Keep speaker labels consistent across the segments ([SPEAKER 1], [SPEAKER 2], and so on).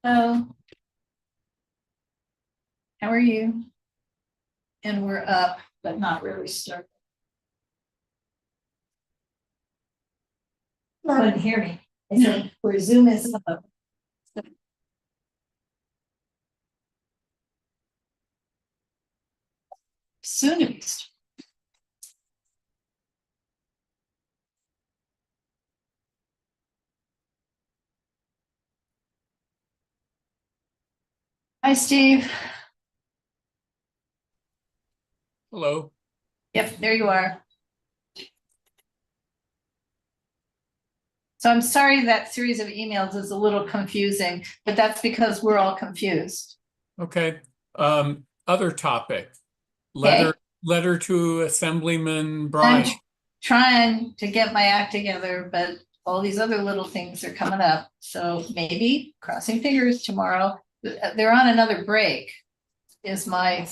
[SPEAKER 1] Hello. How are you? And we're up, but not really started. Couldn't hear me. I said, where Zoom is up. Soon to be started. Hi, Steve.
[SPEAKER 2] Hello.
[SPEAKER 1] Yep, there you are. So I'm sorry that series of emails is a little confusing, but that's because we're all confused.
[SPEAKER 2] Okay. Other topic.
[SPEAKER 1] Okay.
[SPEAKER 2] Letter to Assemblyman
[SPEAKER 1] I'm
[SPEAKER 2] Brian.
[SPEAKER 1] trying to get my act together, but all these other little things are coming up. So maybe crossing fingers tomorrow. They're on another break, is what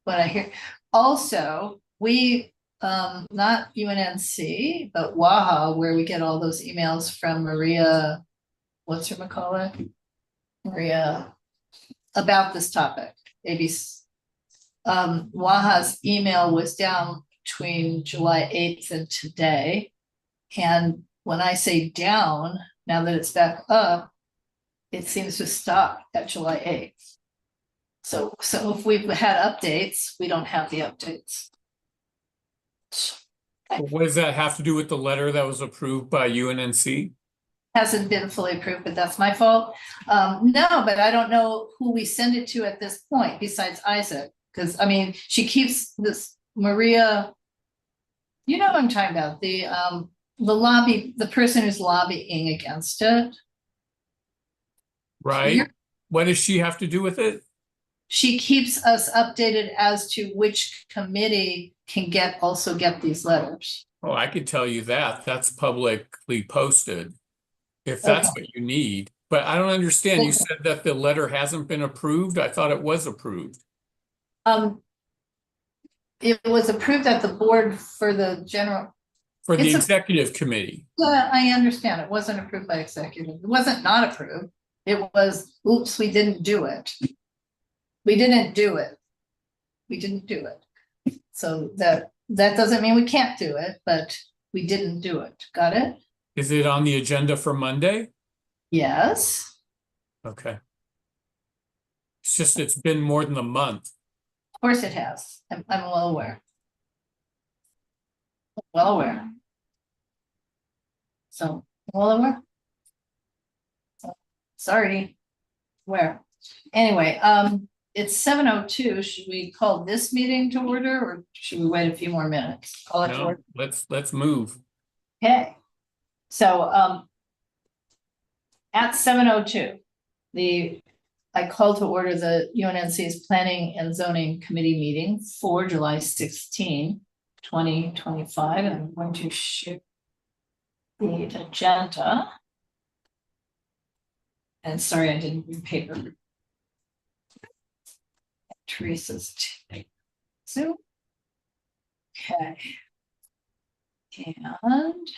[SPEAKER 1] I hear. Also, we not UNNC, but WAHA, where we get all those emails from Maria, what's her call it? Maria, about this topic. ABC. WAHA's email was down between July 8th and today. And when I say down, now that it's back up, it seems to stop at July 8th. So if we've had updates, we don't have the updates.
[SPEAKER 2] What does that have to do with the letter that was approved by UNNC?
[SPEAKER 1] Hasn't been fully approved, but that's my fault. No, but I don't know who we send it to at this point besides Isaac. Because I mean, she keeps this Maria, you know what I'm talking about, the person who's lobbying against it.
[SPEAKER 2] Right. What does she have to do with it?
[SPEAKER 1] She keeps us updated as to which committee can also get these letters.
[SPEAKER 2] Oh, I could tell you that. That's publicly posted, if that's what you need. But I don't understand. You said that the letter hasn't been approved. I thought it was approved.
[SPEAKER 1] It was approved at the board for the general.
[SPEAKER 2] For the executive committee.
[SPEAKER 1] Yeah, I understand. It wasn't approved by executive. It wasn't not approved. It was, oops, we didn't do it. We didn't do it. We didn't do it. So that doesn't mean we can't do it, but we didn't do it. Got it?
[SPEAKER 2] Is it on the agenda for Monday?
[SPEAKER 1] Yes.
[SPEAKER 2] Okay. It's just, it's been more than a month.
[SPEAKER 1] Of course it has. I'm well aware. Well aware. So, well aware. Sorry. Where? Anyway, it's 7:02. Should we call this meeting to order or should we wait a few more minutes? Call it to order.
[SPEAKER 2] Let's move.
[SPEAKER 1] Okay. So at 7:02, I call to order the UNNC's Planning and Zoning Committee meeting for July 16, 2025. And I'm going to share the agenda. And sorry, I didn't bring paper. Teresa's Zoom. Okay. And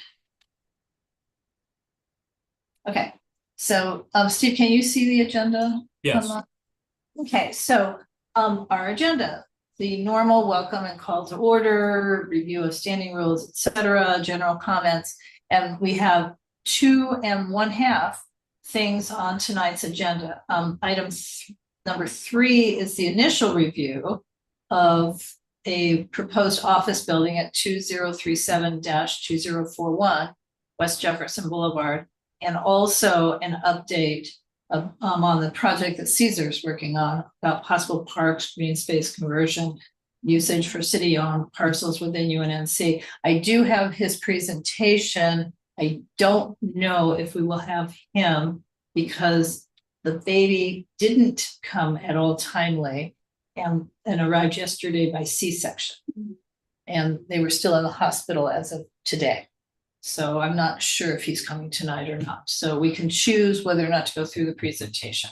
[SPEAKER 1] okay. So Steve, can you see the agenda?
[SPEAKER 2] Yes.
[SPEAKER 1] Okay, so our agenda, the normal welcome and call to order, review of standing rules, etc., general comments, and we have 2 1/2 things on tonight's agenda. Item number 3 is the initial review of a proposed office building at 2037-2041 West Jefferson Boulevard, and also an update on the project that Caesar's working on about possible parks, green space conversion, usage for city-owned parcels within UNNC. I do have his presentation. I don't know if we will have him because the baby didn't come at all timely and arrived yesterday by C-section. And they were still in the hospital as of today. So I'm not sure if he's coming tonight or not. So we can choose whether or not to go through the presentation.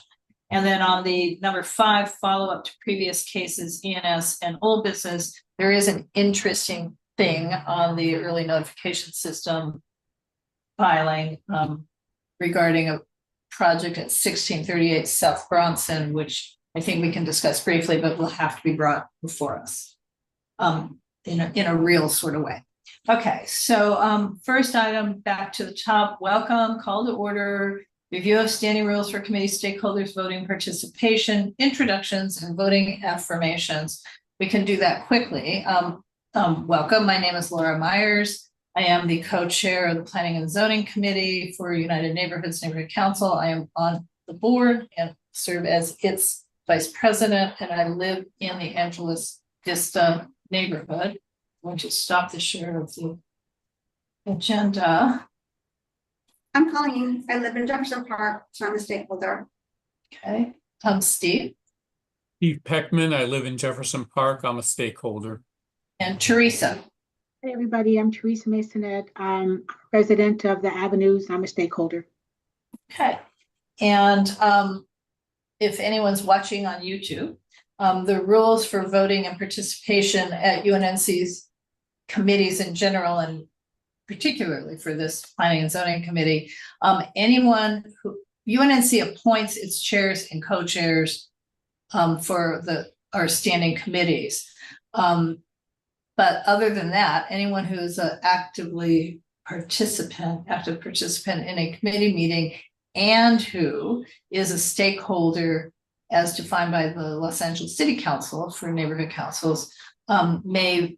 [SPEAKER 1] And then on the number 5, follow-up to previous cases, ENS and old business, there is an interesting thing on the early notification system filing regarding project at 1638 South Bronson, which I think we can discuss briefly, but will have to be brought before us in a real sort of way. Okay, so first item, back to the top, welcome, call to order, review of standing rules for committee stakeholders, voting participation, introductions, and voting affirmations. We can do that quickly. Welcome, my name is Laura Myers. I am the co-chair of the Planning and Zoning Committee for United Neighborhoods Neighborhood Council. I am on the board and serve as its vice president, and I live in the Angeles Vista neighborhood. I'm going to stop the share of the agenda.
[SPEAKER 3] I'm Colleen. I live in Jefferson Park, so I'm a stakeholder.
[SPEAKER 1] Okay, Steve.
[SPEAKER 2] Steve Peckman, I live in Jefferson Park. I'm a stakeholder.
[SPEAKER 1] And Teresa.
[SPEAKER 4] Hey everybody, I'm Teresa Masonette. I'm president of the Avenues. I'm a stakeholder.
[SPEAKER 1] Okay, and if anyone's watching on YouTube, the rules for voting and participation at UNNC's committees in general, and particularly for this Planning and Zoning Committee, anyone who UNNC appoints its chairs and co-chairs for our standing committees. But other than that, anyone who is an active participant in a committee meeting and who is a stakeholder as defined by the Los Angeles City Council for neighborhood councils may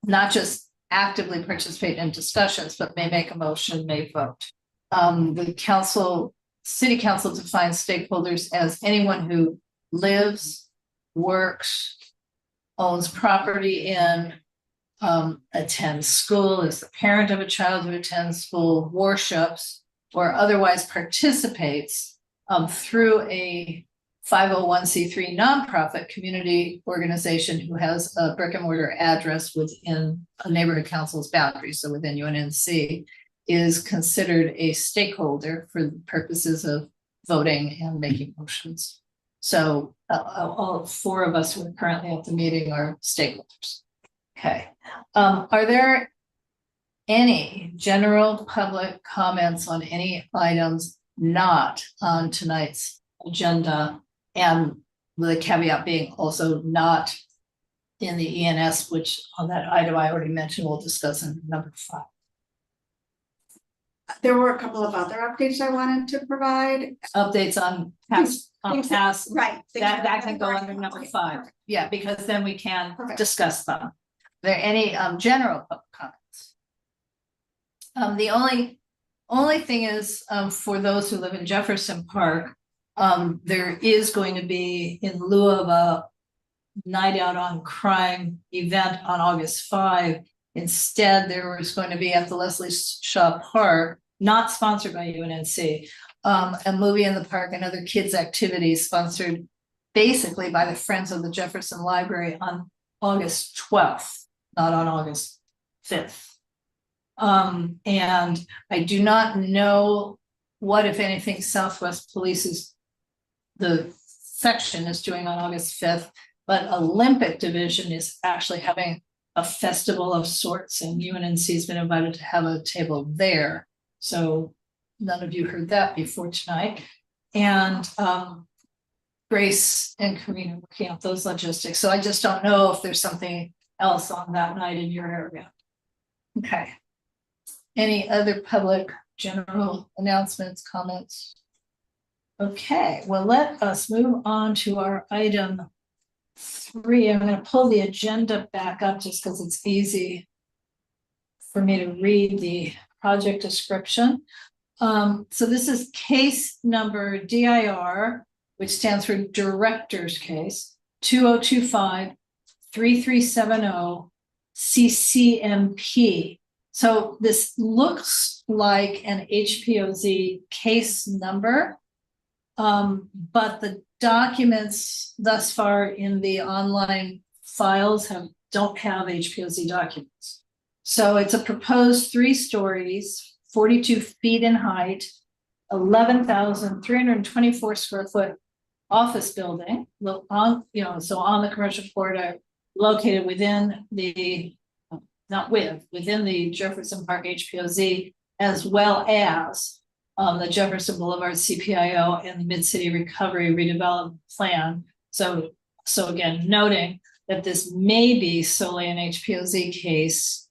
[SPEAKER 1] not just actively participate in discussions, but may make a motion, may vote. The City Council defines stakeholders as anyone who lives, works, owns property in, attends school, is the parent of a child who attends school, worships, or otherwise participates through a 501c3 nonprofit community organization who has a brick and mortar address within a neighborhood council's boundaries, so within UNNC, is considered a stakeholder for the purposes of voting and making motions. So all four of us who are currently at the meeting are stakeholders. Okay. Are there any general public comments on any items not on tonight's agenda? And the caveat being also not in the ENS, which on that item I already mentioned, we'll discuss in number 5.
[SPEAKER 3] There were a couple of other updates I wanted to provide.
[SPEAKER 1] Updates on past,
[SPEAKER 3] Right.
[SPEAKER 1] that can go under number 5. Yeah, because then we can
[SPEAKER 3] Perfect.
[SPEAKER 1] discuss them. Are there any general public comments? The only thing is for those who live in Jefferson Park, there is going to be, in lieu of a night out on crime event on August 5, instead there was going to be at the Leslie Shaw Park, not sponsored by UNNC, a movie in the park and other kids activities sponsored basically by the Friends of the Jefferson Library on August 12th, not on August 5th. And I do not know what, if anything, Southwest Police's the section is doing on August 5th, but Olympic Division is actually having a festival of sorts, and UNNC has been invited to have a table there. So none of you heard that before tonight. And Grace and Karina working out those logistics. So I just don't know if there's something else on that night in your area. Okay. Any other public general announcements, comments? Okay, well, let us move on to our item 3. I'm going to pull the agenda back up just because it's easy for me to read the project description. So this is case number DIR, which stands for Director's Case, 2025-3370 CCMP. So this looks like an HPOZ case number. But the documents thus far in the online files don't have HPOZ documents. So it's a proposed 3 stories, 42 feet in height, 11,324 square foot office building, so on the commercial corridor, located within the, within the Jefferson Park HPOZ, as well as the Jefferson Boulevard CPIO and the Mid-City Recovery Redevelopment Plan. So again, noting that this may be solely an HPOZ case,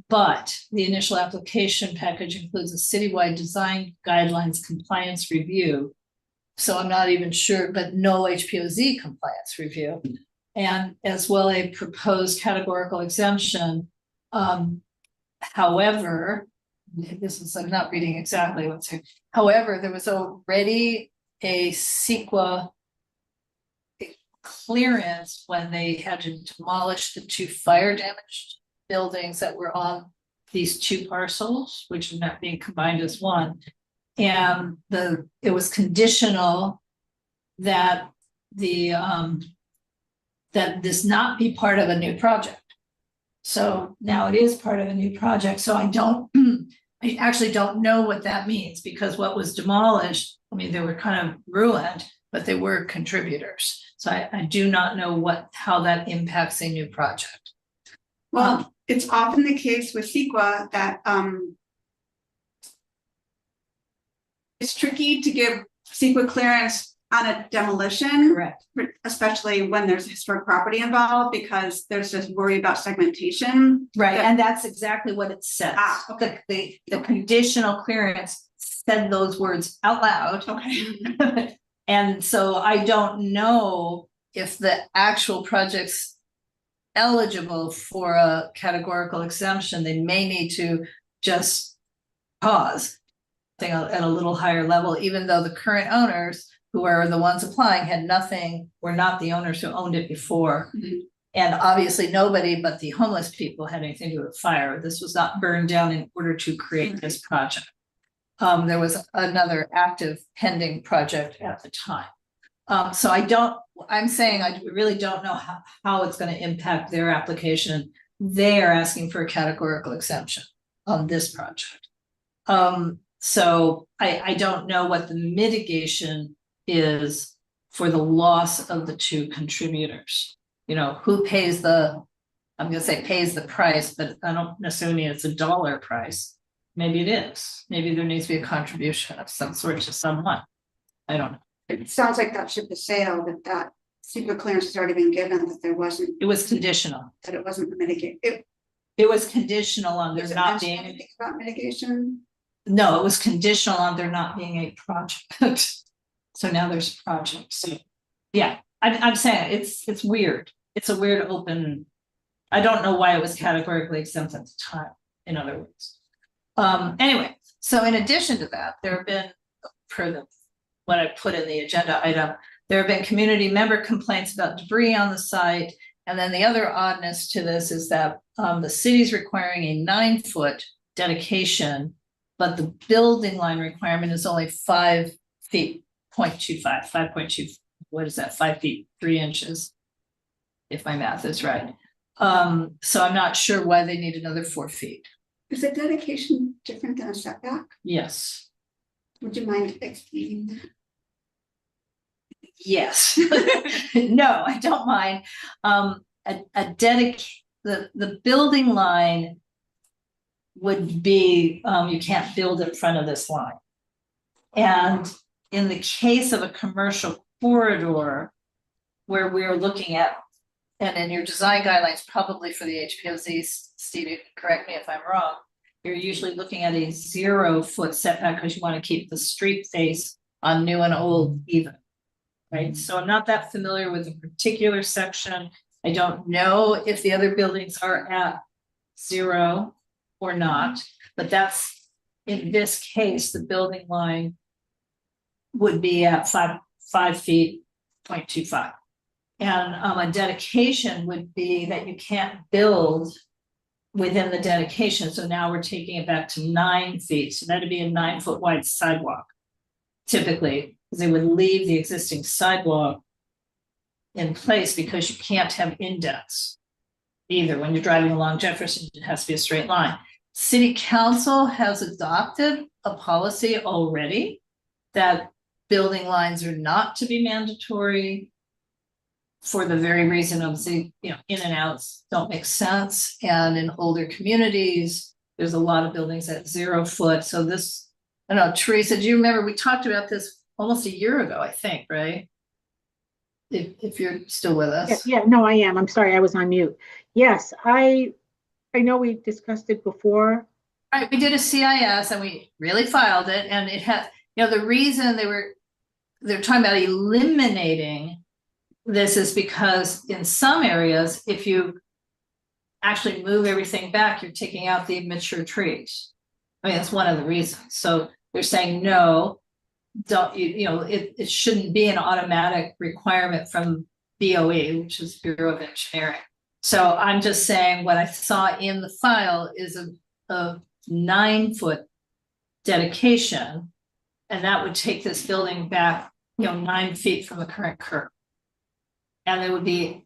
[SPEAKER 1] but the initial application package includes a citywide design guidelines compliance review. So I'm not even sure, but no HPOZ compliance review. And as well a proposed categorical exemption. However, I'm not reading exactly what's here. However, there was already a CEQA clearance when they had to demolish the 2 fire damaged buildings that were on these 2 parcels, which are not being combined as one. And it was conditional that that this not be part of a new project. So now it is part of a new project. So I actually don't know what that means, because what was demolished, I mean, they were kind of ruined, but they were contributors. So I do not know how that impacts a new project.
[SPEAKER 3] Well, it's often the case with CEQA that it's tricky to give CEQA clearance on a demolition.
[SPEAKER 1] Correct.
[SPEAKER 3] Especially when there's historic property involved, because there's this worry about segmentation.
[SPEAKER 1] Right, and that's exactly what it says.
[SPEAKER 3] Okay.
[SPEAKER 1] The conditional clearance said those words out loud.
[SPEAKER 3] Okay.
[SPEAKER 1] And so I don't know if the actual project's eligible for a categorical exemption. They may need to just pause at a little higher level, even though the current owners, who are the ones applying, were not the owners who owned it before.
[SPEAKER 3] Mm-hmm.
[SPEAKER 1] And obviously nobody but the homeless people had anything to do with fire. This was not burned down in order to create this project. There was another active pending project at the time. So I'm saying I really don't know how it's going to impact their application. They are asking for a categorical exemption on this project. So I don't know what the mitigation is for the loss of the 2 contributors. You know, who pays I'm gonna say pays the price, but I don't necessarily mean it's a dollar price. Maybe it is. Maybe there needs to be a contribution of some sort to someone. I don't know.
[SPEAKER 3] It sounds like that ship has sailed, that secret clearance has already been given, that there wasn't.
[SPEAKER 1] It was conditional.
[SPEAKER 3] That it wasn't mitigated.
[SPEAKER 1] It was conditional on there not being
[SPEAKER 3] anything about mitigation.
[SPEAKER 1] No, it was conditional on there not being a project. So now there's a project. So yeah, I'm saying it's weird. It's a weird open. I don't know why it was categorically exempt at the time, in other words. Anyway, so in addition to that, there have been, per what I put in the agenda item, there have been community member complaints about debris on the site. And then the other oddness to this is that the city's requiring a 9-foot dedication, but the building line requirement is only 5 feet, 5.2, what is that, 5 feet, 3 inches, if my math is right. So I'm not sure why they need another 4 feet.
[SPEAKER 3] Is a dedication different than a setback?
[SPEAKER 1] Yes.
[SPEAKER 3] Would you mind explaining that?
[SPEAKER 1] Yes. No, I don't mind. The building line would be, you can't build in front of this line. And in the case of a commercial corridor where we're looking at, and in your design guidelines, probably for the HPOZ, Steve, you can correct me if I'm wrong, you're usually looking at a 0-foot setback because you want to keep the street face on new and old even, right? So I'm not that familiar with a particular section. I don't know if the other buildings are at 0 or not, but that's, in this case, the building line would be at 5 feet, 0.25. And a dedication would be that you can't build within the dedication. So now we're taking it back to 9 feet. So that'd be a 9-foot wide sidewalk, typically, because they would leave the existing sidewalk in place because you can't have indents either. When you're driving along Jefferson, it has to be a straight line. City Council has adopted a policy already that building lines are not to be mandatory for the very reason of the, in and outs don't make sense. And in older communities, there's a lot of buildings at 0 foot. So this I don't know, Teresa, do you remember, we talked about this almost a year ago, I think, right? If you're still with us.
[SPEAKER 4] Yeah, no, I am. I'm sorry, I was on mute. Yes, I know we discussed it before.
[SPEAKER 1] Right, we did a CIS and we really filed it, and it had, the reason they're talking about eliminating this is because in some areas, if you actually move everything back, you're taking out the mature trees. I mean, that's one of the reasons. So they're saying, no, don't, it shouldn't be an automatic requirement from BOE, which is Bureau of Engineering. So I'm just saying what I saw in the file is a 9-foot dedication, and that would take this building back, 9 feet from the current curb. And it would be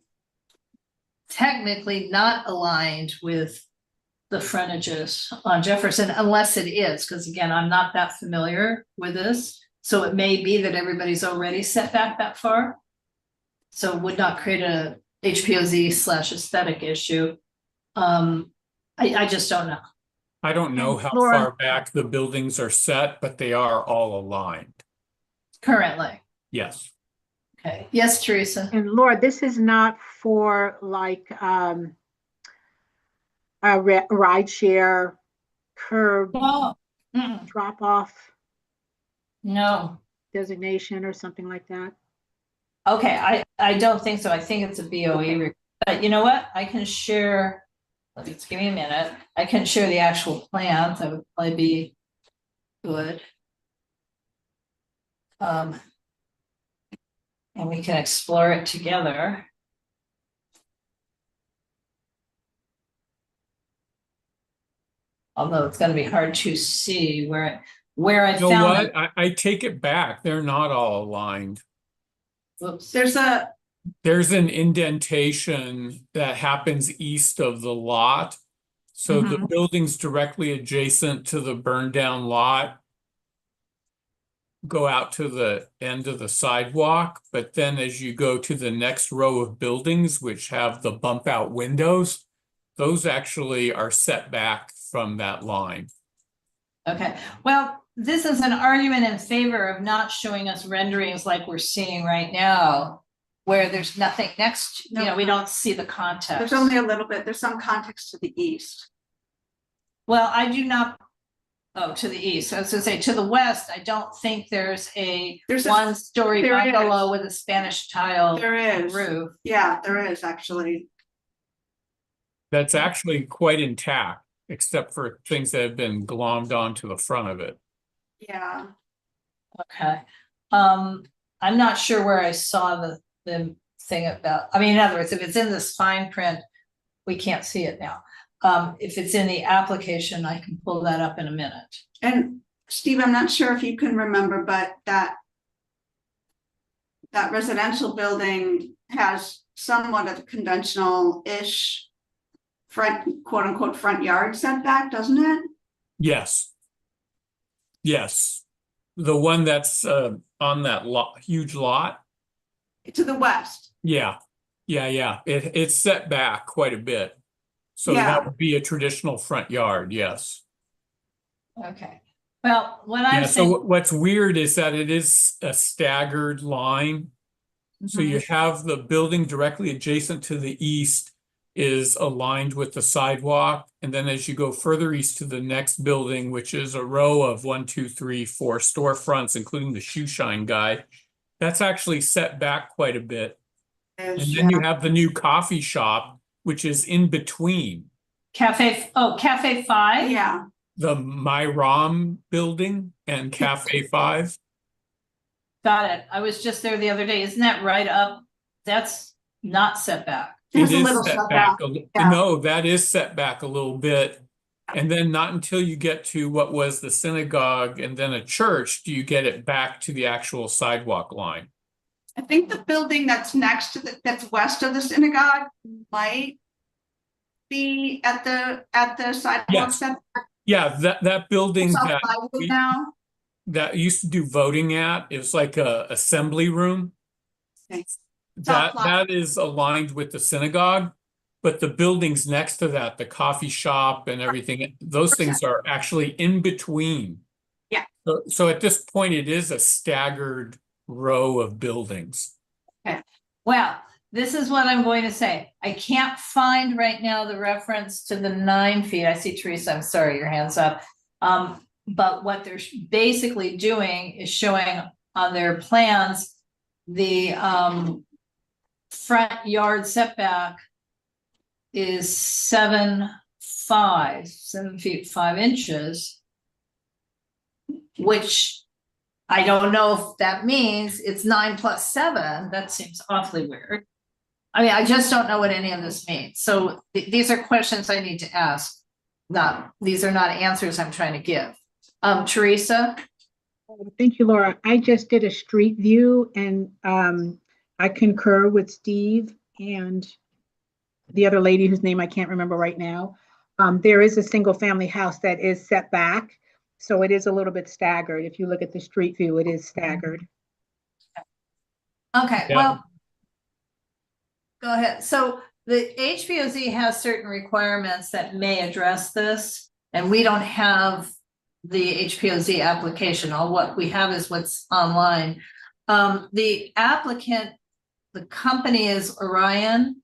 [SPEAKER 1] technically not aligned with the frontages on Jefferson, unless it is, because again, I'm not that familiar with this. So it may be that everybody's already set back that far. So it would not create a HPOZ/aesthetic issue. I just don't know.
[SPEAKER 2] I don't know how
[SPEAKER 4] Laura-
[SPEAKER 2] far back the buildings are set, but they are all aligned.
[SPEAKER 1] Currently.
[SPEAKER 2] Yes.
[SPEAKER 1] Okay. Yes, Teresa.
[SPEAKER 4] And Laura, this is not for like a ride share curb
[SPEAKER 1] No. Mm-mm.
[SPEAKER 4] drop off
[SPEAKER 1] No.
[SPEAKER 4] designation or something like that.
[SPEAKER 1] Okay, I don't think so. I think it's a BOE. But you know what? I can share, just give me a minute. I can share the actual plans. That would probably be good. And we can explore it together. Although it's gonna be hard to see where I
[SPEAKER 2] You know
[SPEAKER 1] found
[SPEAKER 2] what?
[SPEAKER 1] it.
[SPEAKER 2] I take it back. They're not all aligned.
[SPEAKER 1] Oops.
[SPEAKER 3] There's
[SPEAKER 2] There's an indentation that happens east of the lot. So the buildings directly adjacent to the burned down lot go out to the end of the sidewalk, but then as you go to the next row of buildings, which have the bump out windows, those actually are set back from that line.
[SPEAKER 1] Okay, well, this is an argument in favor of not showing us renderings like we're seeing right now, where there's nothing next, we don't see the context.
[SPEAKER 3] there's only a little bit, there's some context to the east.
[SPEAKER 1] Well, I do not, to the east, I was gonna say, to the west, I don't think there's a
[SPEAKER 3] There's a-
[SPEAKER 1] one-story
[SPEAKER 3] there is.
[SPEAKER 1] bungalow with a Spanish tile
[SPEAKER 3] There is.
[SPEAKER 1] roof.
[SPEAKER 3] Yeah, there is actually.
[SPEAKER 2] That's actually quite intact, except for things that have been glommed onto the front of it.
[SPEAKER 3] Yeah.
[SPEAKER 1] Okay, I'm not sure where I saw the thing about, I mean, in other words, if it's in this fine print, we can't see it now. If it's in the application, I can pull that up in a minute.
[SPEAKER 3] And Steve, I'm not sure if you can remember, but that residential building has somewhat of a conventional-ish front, quote unquote, front yard setback, doesn't it?
[SPEAKER 2] Yes. Yes. The one that's on that lot, huge lot.
[SPEAKER 3] To the west.
[SPEAKER 2] Yeah. It's set back quite a bit. So
[SPEAKER 3] Yeah.
[SPEAKER 2] that would be a traditional front yard, yes.
[SPEAKER 1] Okay, well, when I'm
[SPEAKER 2] Yeah,
[SPEAKER 1] saying.
[SPEAKER 2] so what's weird is that it is a staggered line. So you have the building directly adjacent to the east is aligned with the sidewalk. And then as you go further east to the next building, which is a row of 1, 2, 3, 4 storefronts, including the shoe shine guy, that's actually set back quite a bit. And then you have the new coffee shop, which is in between
[SPEAKER 1] Cafe 5?
[SPEAKER 3] Yeah,
[SPEAKER 2] the Myram building and Cafe 5.
[SPEAKER 1] Got it. I was just there the other day. Isn't that right up? That's not set back.
[SPEAKER 3] there's
[SPEAKER 2] It
[SPEAKER 3] a
[SPEAKER 2] is
[SPEAKER 3] little
[SPEAKER 2] set
[SPEAKER 3] setback.
[SPEAKER 2] back.
[SPEAKER 3] Yeah.
[SPEAKER 2] No, that is set back a little bit. And then not until you get to what was the synagogue and then a church do you get it back to the actual sidewalk line.
[SPEAKER 3] I think the building that's next to that's west of the synagogue might be at the sidewalk
[SPEAKER 2] Yes.
[SPEAKER 3] setback.
[SPEAKER 2] Yeah, that building
[SPEAKER 3] It's
[SPEAKER 2] that
[SPEAKER 3] outside of it now.
[SPEAKER 2] that used to do voting at, it was like a assembly room.
[SPEAKER 3] Okay.
[SPEAKER 2] That is aligned with the synagogue, but the buildings next to that, the coffee shop and everything, those things are actually in between.
[SPEAKER 3] Yeah.
[SPEAKER 2] So at this point, it is a staggered row of buildings.
[SPEAKER 1] Well, this is what I'm going to say. I can't find right now the reference to the 9 feet. I see Teresa, I'm sorry, your hand's up. But what they're basically doing is showing on their plans, the front yard setback is 7 feet 5 inches. Which I don't know if that means it's 9 plus 7. That seems awfully weird. I mean, I just don't know what any of this means. So these are questions I need to ask. These are not answers I'm trying to give. Teresa?
[SPEAKER 4] Thank you, Laura. I just did a street view and I concur with Steve and the other lady whose name I can't remember right now. There is a single family house that is set back. So it is a little bit staggered. If you look at the street view, it is staggered.
[SPEAKER 1] Okay,
[SPEAKER 2] Yeah.
[SPEAKER 1] well, go ahead. So the HPOZ has certain requirements that may address this, and we don't have the HPOZ application. All what we have is what's online. The applicant, the company is Orion,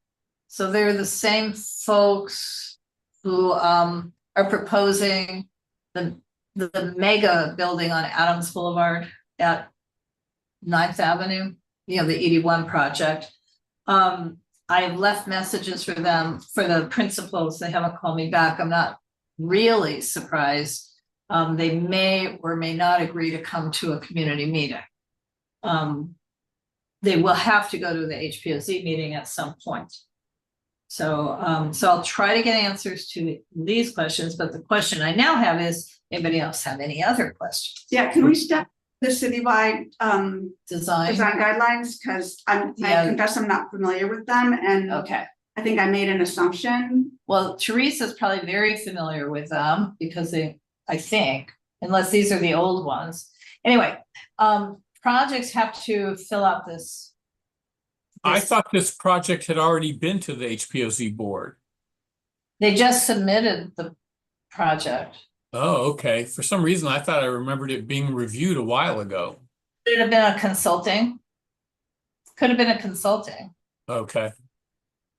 [SPEAKER 1] so they're the same folks who are proposing the mega building on Adams Boulevard at 9th Avenue, the 81 project. I have left messages for them, for the principals. They haven't called me back. I'm not really surprised. They may or may not agree to come to a community meeting. They will have to go to the HPOZ meeting at some point. So I'll try to get answers to these questions, but the question I now have is, anybody else have any other questions?
[SPEAKER 3] Yeah, can we step the citywide
[SPEAKER 1] Design?
[SPEAKER 3] design guidelines? Because I
[SPEAKER 1] Yeah.
[SPEAKER 3] confess I'm not familiar with them, and
[SPEAKER 1] Okay,
[SPEAKER 3] I think I made an assumption.
[SPEAKER 1] well, Teresa's probably very familiar with them because I think, unless these are the old ones. Anyway, projects have to fill out this.
[SPEAKER 2] I thought this project had already been to the HPOZ board.
[SPEAKER 1] They just submitted the project.
[SPEAKER 2] Oh, okay. For some reason, I thought I remembered it being reviewed a while ago.
[SPEAKER 1] Could it have been a consulting? Could have been a consulting,
[SPEAKER 2] Okay.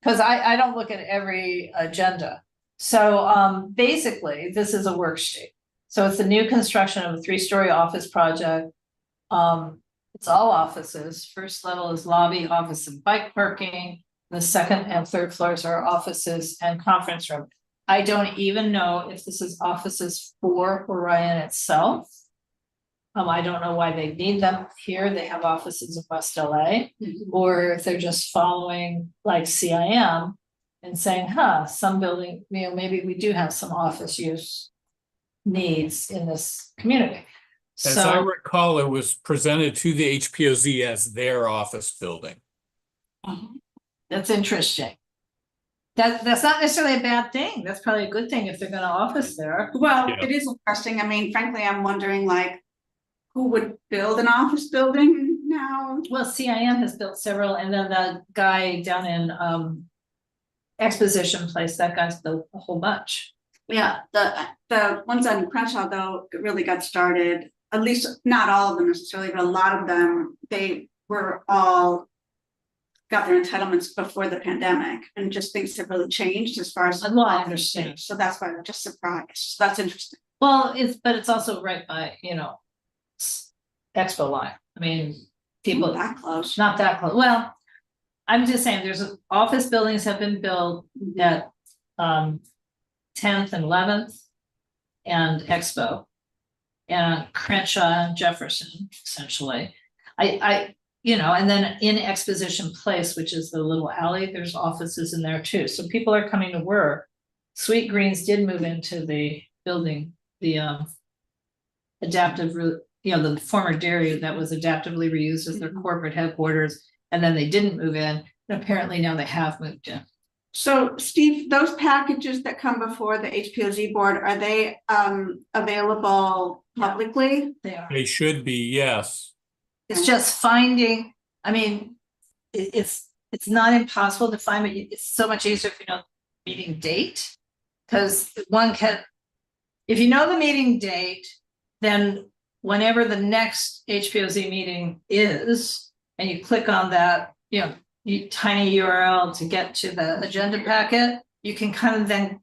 [SPEAKER 1] because I don't look at every agenda. So basically, this is a worksheet. So it's a new construction of a 3-story office project. It's all offices. First level is lobby, office, and bike parking. The second and third floors are offices and conference room. I don't even know if this is offices for Orion itself. I don't know why they need them here. They have offices in West LA, or if they're just following like CIM and saying, some building, maybe we do have some office use needs in this community.
[SPEAKER 2] As I recall, it was presented to the HPOZ as their office building.
[SPEAKER 1] That's interesting. That's not necessarily a bad thing. That's probably a good thing if they're gonna office there.
[SPEAKER 3] Well,
[SPEAKER 2] Yeah.
[SPEAKER 3] it is interesting. I mean, frankly, I'm wondering like, who would build an office building now?
[SPEAKER 1] Well, CIM has built several, and then the guy down in Exposition Place, that guy's built a whole bunch.
[SPEAKER 3] Yeah, the ones on Crenshaw though really got started, at least not all of them necessarily, but a lot of them, they were all got their entitlements before the pandemic, and just things have really changed as far as.
[SPEAKER 1] Well, I understand.
[SPEAKER 3] So that's why I'm just surprised. So that's interesting.
[SPEAKER 1] Well, it's also right by, Expo line. I mean, people,
[SPEAKER 3] That close.
[SPEAKER 1] not that close. Well, I'm just saying, there's office buildings have been built at 10th and 11th and Expo and Crenshaw and Jefferson, essentially. And then in Exposition Place, which is the little alley, there's offices in there too. So people are coming to work. Sweet Greens did move into the building, the adaptive, the former dairy that was adaptively reused as their corporate headquarters. And then they didn't move in. And apparently now they have moved in.
[SPEAKER 3] So Steve, those packages that come before the HPOZ board, are they available publicly?
[SPEAKER 1] They are.
[SPEAKER 2] They should be, yes.
[SPEAKER 1] It's just finding, I mean, it's not impossible to find, but it's so much easier if you know the meeting date. Because one can, if you know the meeting date, then whenever the next HPOZ meeting is, and you click on that, tiny URL to get to the agenda packet, you can kind of then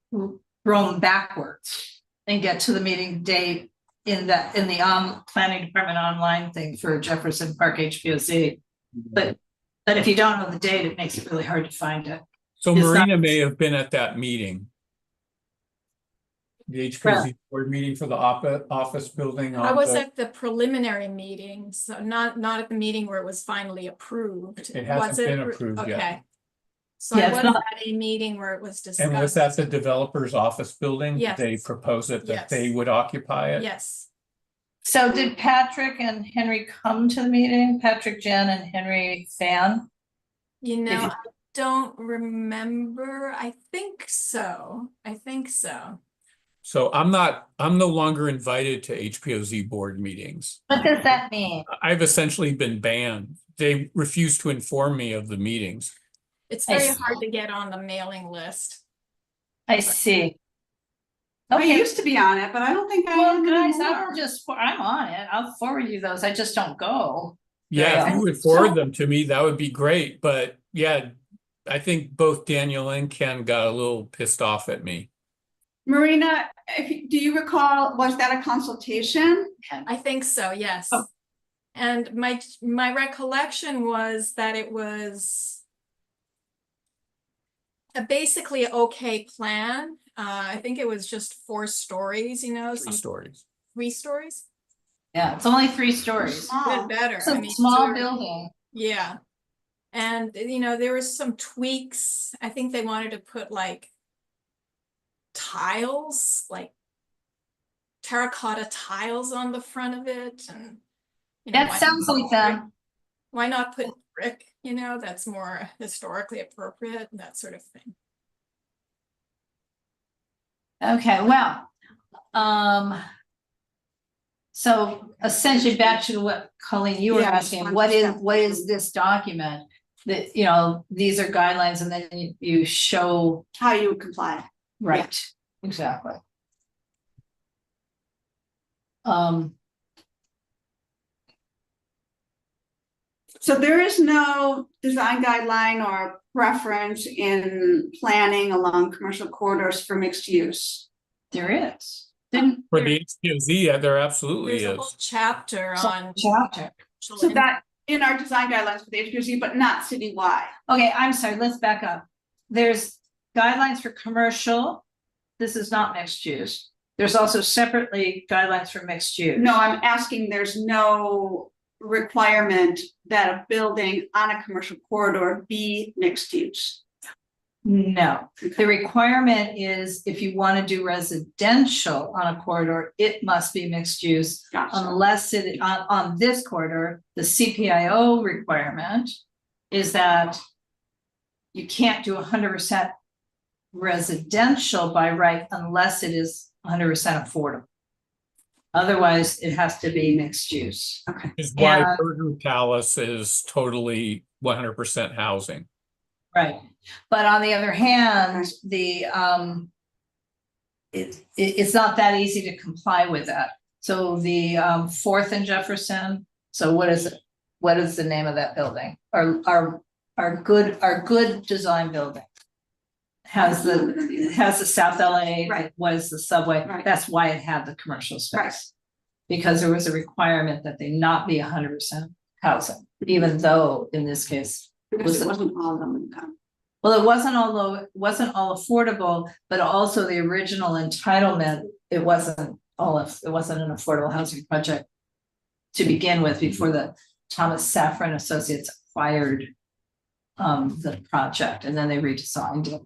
[SPEAKER 1] roam backwards and get to the meeting date in the planning department online thing for Jefferson Park HPOZ. But if you don't know the date, it makes it really hard to find it.
[SPEAKER 2] So
[SPEAKER 1] It's
[SPEAKER 2] Marina
[SPEAKER 1] not-
[SPEAKER 2] may have been at that meeting. The HPC board meeting for the office building.
[SPEAKER 5] I
[SPEAKER 2] on
[SPEAKER 5] was
[SPEAKER 2] the-
[SPEAKER 5] at the preliminary meeting, so not at the meeting where it was finally approved.
[SPEAKER 2] It hasn't
[SPEAKER 5] Was
[SPEAKER 2] been
[SPEAKER 5] appro-
[SPEAKER 2] approved yet.
[SPEAKER 5] Okay. So
[SPEAKER 1] Yeah,
[SPEAKER 5] I
[SPEAKER 1] it's
[SPEAKER 5] was
[SPEAKER 1] not-
[SPEAKER 5] at a meeting where it was
[SPEAKER 2] And was
[SPEAKER 5] discussed.
[SPEAKER 2] that the developer's office building? Did
[SPEAKER 5] Yes.
[SPEAKER 2] they propose it that
[SPEAKER 5] Yes.
[SPEAKER 2] they would occupy it?
[SPEAKER 5] Yes,
[SPEAKER 1] So did Patrick and Henry come to the meeting? Patrick, Jen, and Henry Fan?
[SPEAKER 5] you know,
[SPEAKER 1] you-
[SPEAKER 5] I don't remember. I think so.
[SPEAKER 2] So I'm no longer invited to HPOZ board meetings.
[SPEAKER 1] What does that mean?
[SPEAKER 2] I've essentially been banned. They refuse to inform me of the meetings.
[SPEAKER 5] It's
[SPEAKER 1] I
[SPEAKER 5] very
[SPEAKER 1] see.
[SPEAKER 5] hard to get on the mailing list.
[SPEAKER 1] I see.
[SPEAKER 3] I
[SPEAKER 1] Okay,
[SPEAKER 3] used to be on it, but I don't think I
[SPEAKER 1] well,
[SPEAKER 3] am
[SPEAKER 1] guys,
[SPEAKER 3] anymore.
[SPEAKER 1] I'm on it. I'll forward you those. I just don't go.
[SPEAKER 2] Yeah, if
[SPEAKER 1] Yeah.
[SPEAKER 2] you would forward them to me, that would be great. But yeah, I think both Daniel and Ken got a little pissed off at me.
[SPEAKER 3] Marina, do you recall, was that a consultation?
[SPEAKER 5] I think so, yes.
[SPEAKER 3] Oh.
[SPEAKER 5] And my recollection was that it was a basically okay plan. I think it was just 4 stories,
[SPEAKER 2] 3 stories.
[SPEAKER 5] 3 stories.
[SPEAKER 1] Yeah, it's only 3 stories.
[SPEAKER 3] Small.
[SPEAKER 5] Good, better.
[SPEAKER 1] It's
[SPEAKER 5] I
[SPEAKER 1] a
[SPEAKER 5] mean,
[SPEAKER 1] small
[SPEAKER 5] so-
[SPEAKER 1] building.
[SPEAKER 5] Yeah. And, there was some tweaks. I think they wanted to put like tiles, like terracotta tiles on the front of it. And
[SPEAKER 1] That
[SPEAKER 5] why
[SPEAKER 1] sounds
[SPEAKER 5] not
[SPEAKER 1] like
[SPEAKER 5] put
[SPEAKER 1] them.
[SPEAKER 5] brick? Why not put brick, that's more historically appropriate, that sort of thing.
[SPEAKER 1] Okay, well, so essentially back to what Colleen, you were
[SPEAKER 3] Yeah,
[SPEAKER 1] asking, what is this document? That, these are guidelines and then you show,
[SPEAKER 3] How you would comply.
[SPEAKER 1] right, exactly.
[SPEAKER 3] So there is no design guideline or preference in planning along commercial corridors for mixed use.
[SPEAKER 1] There is. Didn't.
[SPEAKER 2] For the HPOZ, yeah, there absolutely
[SPEAKER 5] There's a whole
[SPEAKER 2] is.
[SPEAKER 5] chapter on.
[SPEAKER 1] Chapter.
[SPEAKER 3] So that in our design guidelines for the HPC, but not citywide.
[SPEAKER 1] Okay, I'm sorry, let's back up. There's guidelines for commercial. This is not mixed use. There's also separately guidelines for mixed use.
[SPEAKER 3] No, I'm asking, there's no requirement that a building on a commercial corridor be mixed use.
[SPEAKER 1] No, the requirement is if you want to do residential on a corridor, it must be mixed use.
[SPEAKER 3] Gotcha.
[SPEAKER 1] Unless it, on this corridor, the CPIO requirement is that you can't do 100% residential by right unless it is 100% affordable. Otherwise, it has to be mixed use.
[SPEAKER 3] Okay.
[SPEAKER 2] Is why
[SPEAKER 1] Yeah.
[SPEAKER 2] Burger Palace is totally 100% housing.
[SPEAKER 1] Right, but on the other hand, it's not that easy to comply with that. So the 4th and Jefferson, so what is it? What is the name of that building? Our good design building. Has the South LA,
[SPEAKER 3] Right.
[SPEAKER 1] was the subway,
[SPEAKER 3] Right.
[SPEAKER 1] that's why it had the commercial
[SPEAKER 3] Right.
[SPEAKER 1] space. Because there was a requirement that they not be 100% housing, even though in this case.
[SPEAKER 3] Because it wasn't all of them.
[SPEAKER 1] Well, it wasn't all affordable, but also the original entitlement, it wasn't an affordable housing project. To begin with, before the Thomas Safran Associates acquired the project, and then they redesigned it,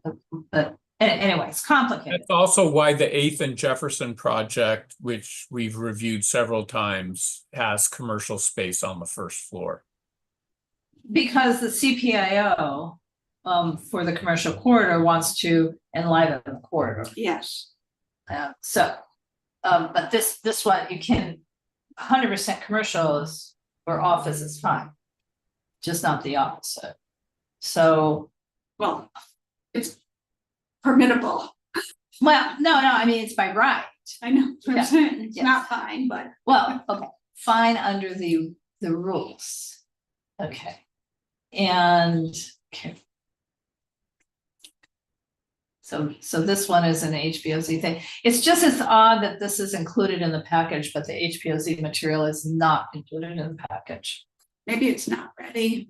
[SPEAKER 1] but anyway, it's complicated.
[SPEAKER 2] That's also why the 8th and Jefferson project, which we've reviewed several times, has commercial space on the first floor.
[SPEAKER 1] Because the CPIO for the commercial corridor wants to enliven the corridor.
[SPEAKER 3] Yes.
[SPEAKER 1] But this one, you can 100% commercial or office is fine. Just not the opposite. So,
[SPEAKER 3] Well, it's permittable.
[SPEAKER 1] well, no, I mean, it's by right.
[SPEAKER 3] I know, that's what I'm
[SPEAKER 1] Yeah.
[SPEAKER 3] saying. It's
[SPEAKER 1] Yes.
[SPEAKER 3] not fine, but
[SPEAKER 1] Well, okay, fine under the rules. Okay. And, okay. So this one is an HPOZ thing. It's just as odd that this is included in the package, but the HPOZ material is not included in the package.
[SPEAKER 3] Maybe it's not ready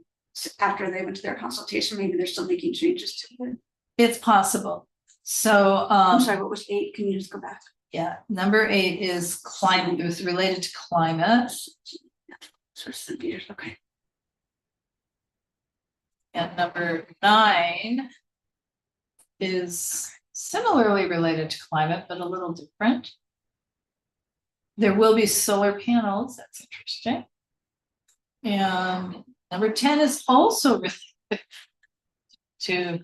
[SPEAKER 3] after they went to their consultation. Maybe they're still making changes to it.
[SPEAKER 1] It's possible. So,
[SPEAKER 3] I'm sorry, what was 8? Can you just go back?
[SPEAKER 1] yeah, number 8 is climate, it was related to climate.
[SPEAKER 3] So centimeters, okay.
[SPEAKER 1] And number 9 is similarly related to climate, but a little different. There will be solar panels, that's interesting. And number 10 is also related to,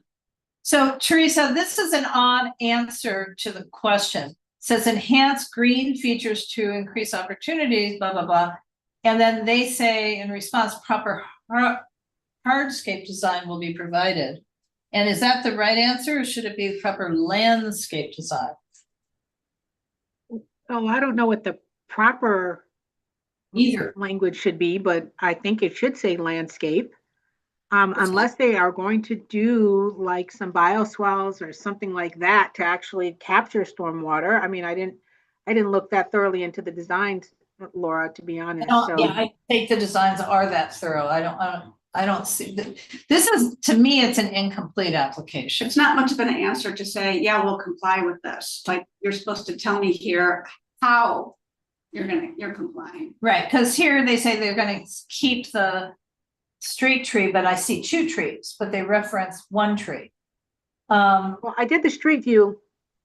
[SPEAKER 1] so Teresa, this is an odd answer to the question. It says enhance green features to increase opportunities, blah, blah, blah. And then they say in response, proper hardscape design will be provided. And is that the right answer, or should it be proper landscape design?
[SPEAKER 4] Oh, I don't know what the proper
[SPEAKER 1] Either.
[SPEAKER 4] language should be, but I think it should say landscape. Unless they are going to do like some bioswales or something like that to actually capture stormwater. I mean, I didn't look that thoroughly into the designs, Laura, to be honest. So
[SPEAKER 1] Yeah, I think the designs are that thorough. I don't see this is, to me, it's an incomplete application.
[SPEAKER 3] It's not much of an answer to say, yeah, we'll comply with this. Like, you're supposed to tell me here how you're complying.
[SPEAKER 1] Right, because here they say they're gonna keep the street tree, but I see 2 trees, but they reference 1 tree.
[SPEAKER 4] well, I did the street view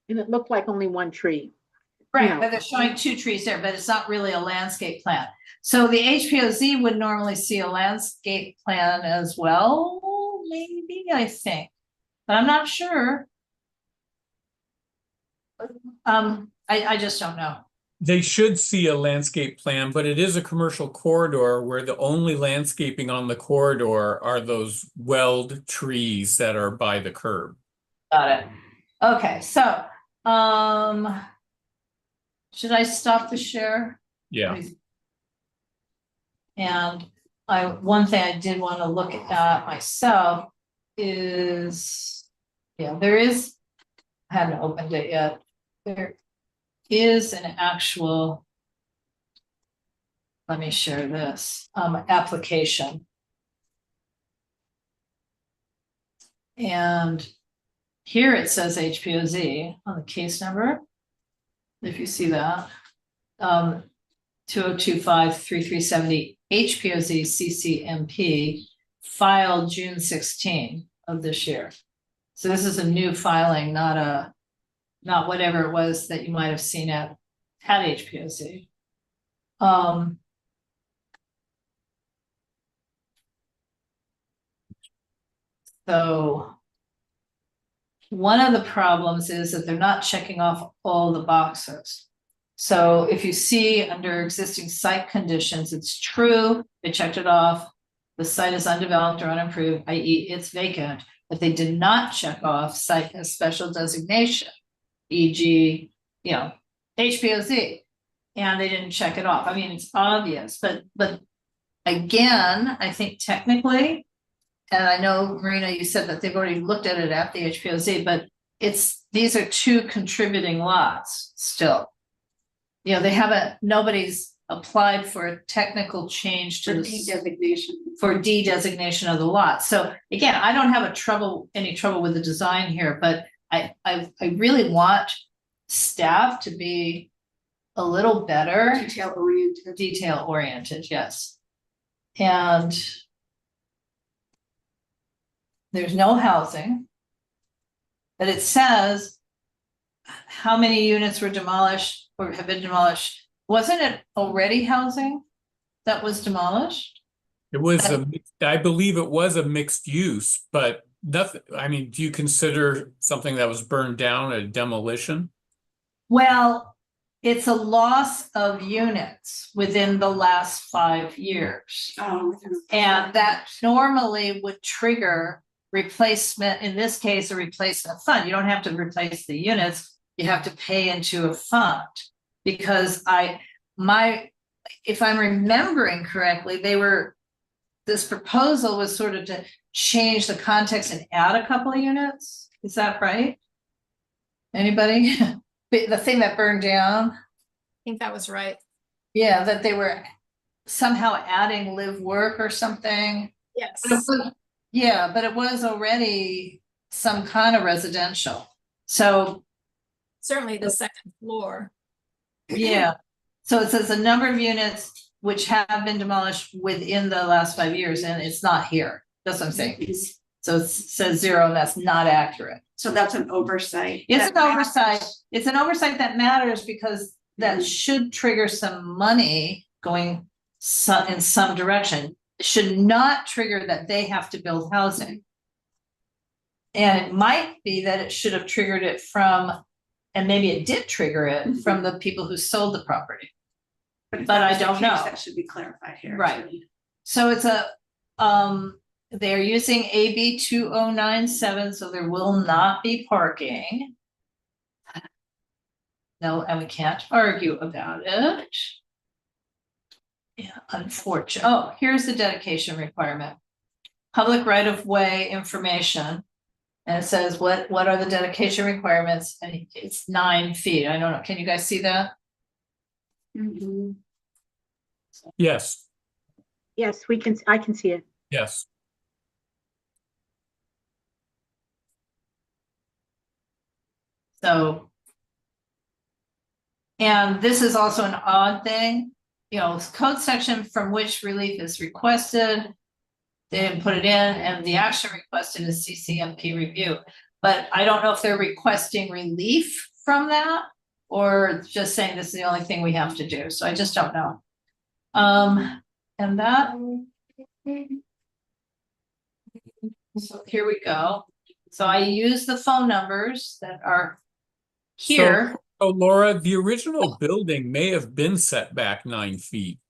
[SPEAKER 4] and it looked like only 1 tree.
[SPEAKER 1] Right,
[SPEAKER 4] know.
[SPEAKER 1] but they're showing 2 trees there, but it's not really a landscape plan. So the HPOZ would normally see a landscape plan as well, maybe, I think, but I'm not sure. I just don't know.
[SPEAKER 2] They should see a landscape plan, but it is a commercial corridor where the only landscaping on the corridor are those welled trees that are by the curb.
[SPEAKER 1] Got it. Okay, so, should I stop the share?
[SPEAKER 2] Yeah.
[SPEAKER 1] And one thing I did want to look at myself is, yeah, I haven't opened it yet. There is an actual, let me share this, application. And here it says HPOZ on the case number, if you see that. 2025-3370 HPOZ CCMP filed June 16 of this year. So this is a new filing, not whatever it was that you might have seen at HPOZ. So one of the problems is that they're not checking off all the boxes. So if you see under existing site conditions, it's true, they checked it off. The site is undeveloped or unimproved, i.e. it's vacant, but they did not check off site as special designation, e.g., HPOZ, and they didn't check it off. I mean, it's obvious, but again, I think technically, and I know, Marina, you said that they've already looked at it at the HPOZ, but these are 2 contributing lots still. Nobody's applied for a technical change to
[SPEAKER 3] For de-designation.
[SPEAKER 1] For de-designation of the lot. So again, I don't have any trouble with the design here, but I really want staff to be a little better. Detail oriented, yes. And there's no housing, but it says how many units were demolished or have been demolished. Wasn't it already housing that was demolished?
[SPEAKER 2] It was I believe it was a mixed use, but nothing. I mean, do you consider something that was burned down a demolition?
[SPEAKER 1] Well, it's a loss of units within the last 5 years. And that normally would trigger replacement, in this case, a replacement fund. You don't have to replace the units, you have to pay into a fund. Because my if I'm remembering correctly, this proposal was sort of to change the context and add a couple of units. Is that right? Anybody? The thing that burned down?
[SPEAKER 5] I think that was right.
[SPEAKER 1] Yeah, that they were somehow adding live work or something.
[SPEAKER 5] Yes.
[SPEAKER 1] Yeah, but it was already some kind of residential. So,
[SPEAKER 5] Certainly the second floor.
[SPEAKER 1] yeah. So it says a number of units which have been demolished within the last 5 years, and it's not here. That's what I'm saying. So it says 0, and that's not accurate.
[SPEAKER 3] So that's an oversight.
[SPEAKER 1] It's
[SPEAKER 3] that
[SPEAKER 1] an oversight.
[SPEAKER 3] matters.
[SPEAKER 1] It's an oversight that matters because that should trigger some money going in some direction. It should not trigger that they have to build housing. And it might be that it should have triggered it from, and maybe it did trigger it from the people who sold the property.
[SPEAKER 3] if
[SPEAKER 1] but
[SPEAKER 3] that
[SPEAKER 1] I
[SPEAKER 3] was the
[SPEAKER 1] don't
[SPEAKER 3] case,
[SPEAKER 1] know.
[SPEAKER 3] That should be clarified here.
[SPEAKER 1] Right.
[SPEAKER 3] too.
[SPEAKER 1] So it's they're using AB 2097, so there will not be parking. No, and we can't argue about it. Yeah, unfortunate. Oh, here's the dedication requirement. Public right-of-way information. And it says, what are the dedication requirements? And it's 9 feet. I don't know. Can you guys see that?
[SPEAKER 3] Mhm.
[SPEAKER 2] Yes,
[SPEAKER 4] Yes, I can see it.
[SPEAKER 2] yes.
[SPEAKER 1] So. And this is also an odd thing, you know, code section from which relief is requested. They didn't put it in, and the action requested is CCMP review. But I don't know if they're requesting relief from that or just saying this is the only thing we have to do. So I just don't know. And that. So here we go. So I use the phone numbers that are here.
[SPEAKER 2] So, Laura, the original building may have been set back 9 feet.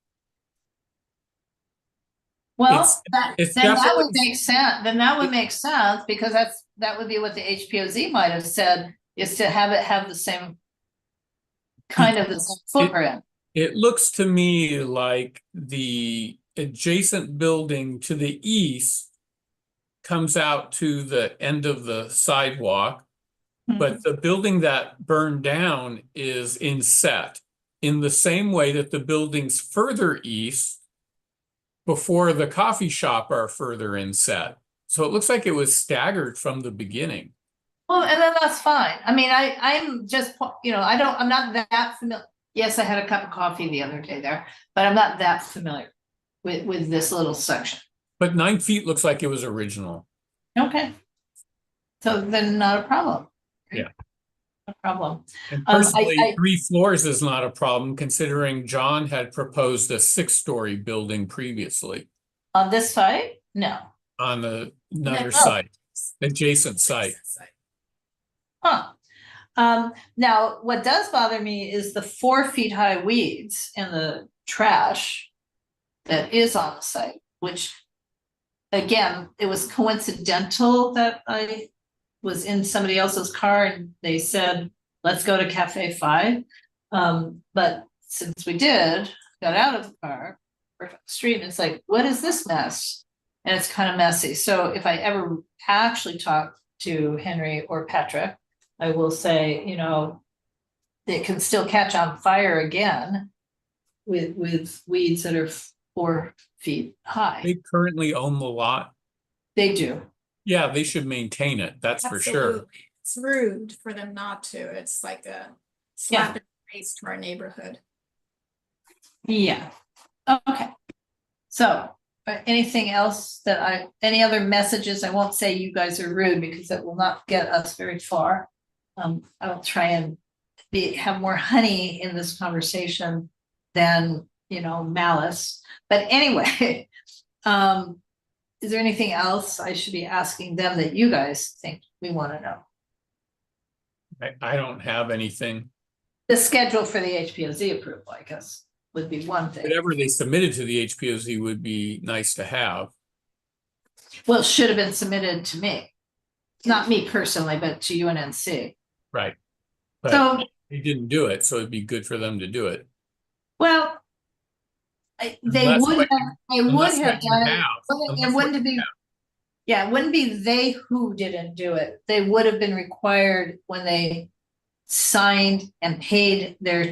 [SPEAKER 1] Well,
[SPEAKER 2] it's
[SPEAKER 1] then that would
[SPEAKER 2] definitely-
[SPEAKER 1] make sense, then that would make sense, because that would be what the HPOZ might have said, is to have it have the same. Kind of the same footprint.
[SPEAKER 2] It looks to me like the adjacent building to the east comes out to the end of the sidewalk, but the building that burned down is inset in the same way that the buildings further east before the coffee shop are further inset. So it looks like it was staggered from the beginning.
[SPEAKER 1] Well, and then that's fine. I mean, I'm just, you know, I'm not that familiar. Yes, I had a cup of coffee the other day there, but I'm not that familiar with this little section.
[SPEAKER 2] But 9 feet looks like it was original.
[SPEAKER 1] Okay. So then not a problem.
[SPEAKER 2] Yeah.
[SPEAKER 1] No problem.
[SPEAKER 2] And personally,
[SPEAKER 1] I
[SPEAKER 2] 3 floors is not a problem, considering John had proposed a 6-story building previously
[SPEAKER 1] On this site? No.
[SPEAKER 2] on another
[SPEAKER 1] No.
[SPEAKER 2] site, adjacent site.
[SPEAKER 1] Huh. Now, what does bother me is the 4 feet high weeds and the trash that is on the site, which, again, it was coincidental that I was in somebody else's car and they said, let's go to Cafe 5. But since we got out of the car, we're on the street, and it's like, what is this mess? And it's kind of messy. So if I ever actually talk to Henry or Patrick, I will say, you know, it can still catch on fire again with weeds that are 4 feet high.
[SPEAKER 2] They currently own the lot.
[SPEAKER 1] They do.
[SPEAKER 2] Yeah, they should maintain it, that's for sure.
[SPEAKER 5] Absolutely. It's rude for them not to. It's like a slap in the face to our neighborhood.
[SPEAKER 1] Yeah. Okay. So anything else any other messages? I won't say you guys are rude because that will not get us very far. I'll try and have more honey in this conversation than, you know, malice. But anyway, is there anything else I should be asking them that you guys think we want to know?
[SPEAKER 2] I don't have anything.
[SPEAKER 1] The schedule for the HPOZ approval, I guess, would be one thing.
[SPEAKER 2] Whatever they submitted to the HPOZ would be nice to have.
[SPEAKER 1] Well, it should have been submitted to me. Not me personally, but to UNNC.
[SPEAKER 2] Right. But
[SPEAKER 1] So,
[SPEAKER 2] they didn't do it, so it'd be good for them to do it.
[SPEAKER 1] well, They
[SPEAKER 2] Unless
[SPEAKER 1] would
[SPEAKER 2] what
[SPEAKER 1] have, they would
[SPEAKER 2] unless
[SPEAKER 1] have
[SPEAKER 2] what you
[SPEAKER 1] done it.
[SPEAKER 2] have,
[SPEAKER 1] It
[SPEAKER 2] unless what
[SPEAKER 1] wouldn't
[SPEAKER 2] you
[SPEAKER 1] be,
[SPEAKER 2] have.
[SPEAKER 1] yeah, it wouldn't be they who didn't do it. They would have been required when they signed and paid their,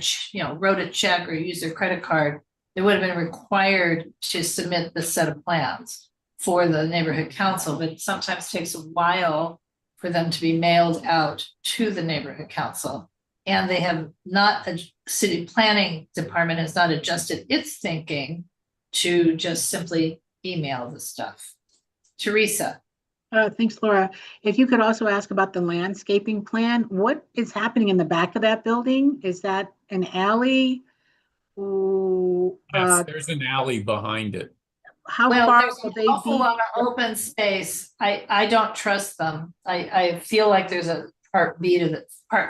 [SPEAKER 1] wrote a check or used their credit card. They would have been required to submit the set of plans for the neighborhood council, but it sometimes takes a while for them to be mailed out to the neighborhood council. And they have not, a city planning department has not adjusted its thinking to just simply email the stuff. Teresa.
[SPEAKER 4] Thanks, Laura. If you could also ask about the landscaping plan, what is happening in the back of that building? Is that an alley? Ooh,
[SPEAKER 2] Yes, there's an alley behind it.
[SPEAKER 4] how
[SPEAKER 1] Well,
[SPEAKER 4] far
[SPEAKER 1] there's
[SPEAKER 4] will
[SPEAKER 1] an
[SPEAKER 4] they
[SPEAKER 1] awful
[SPEAKER 4] be?
[SPEAKER 1] lot of open space. I don't trust them. I feel like there's a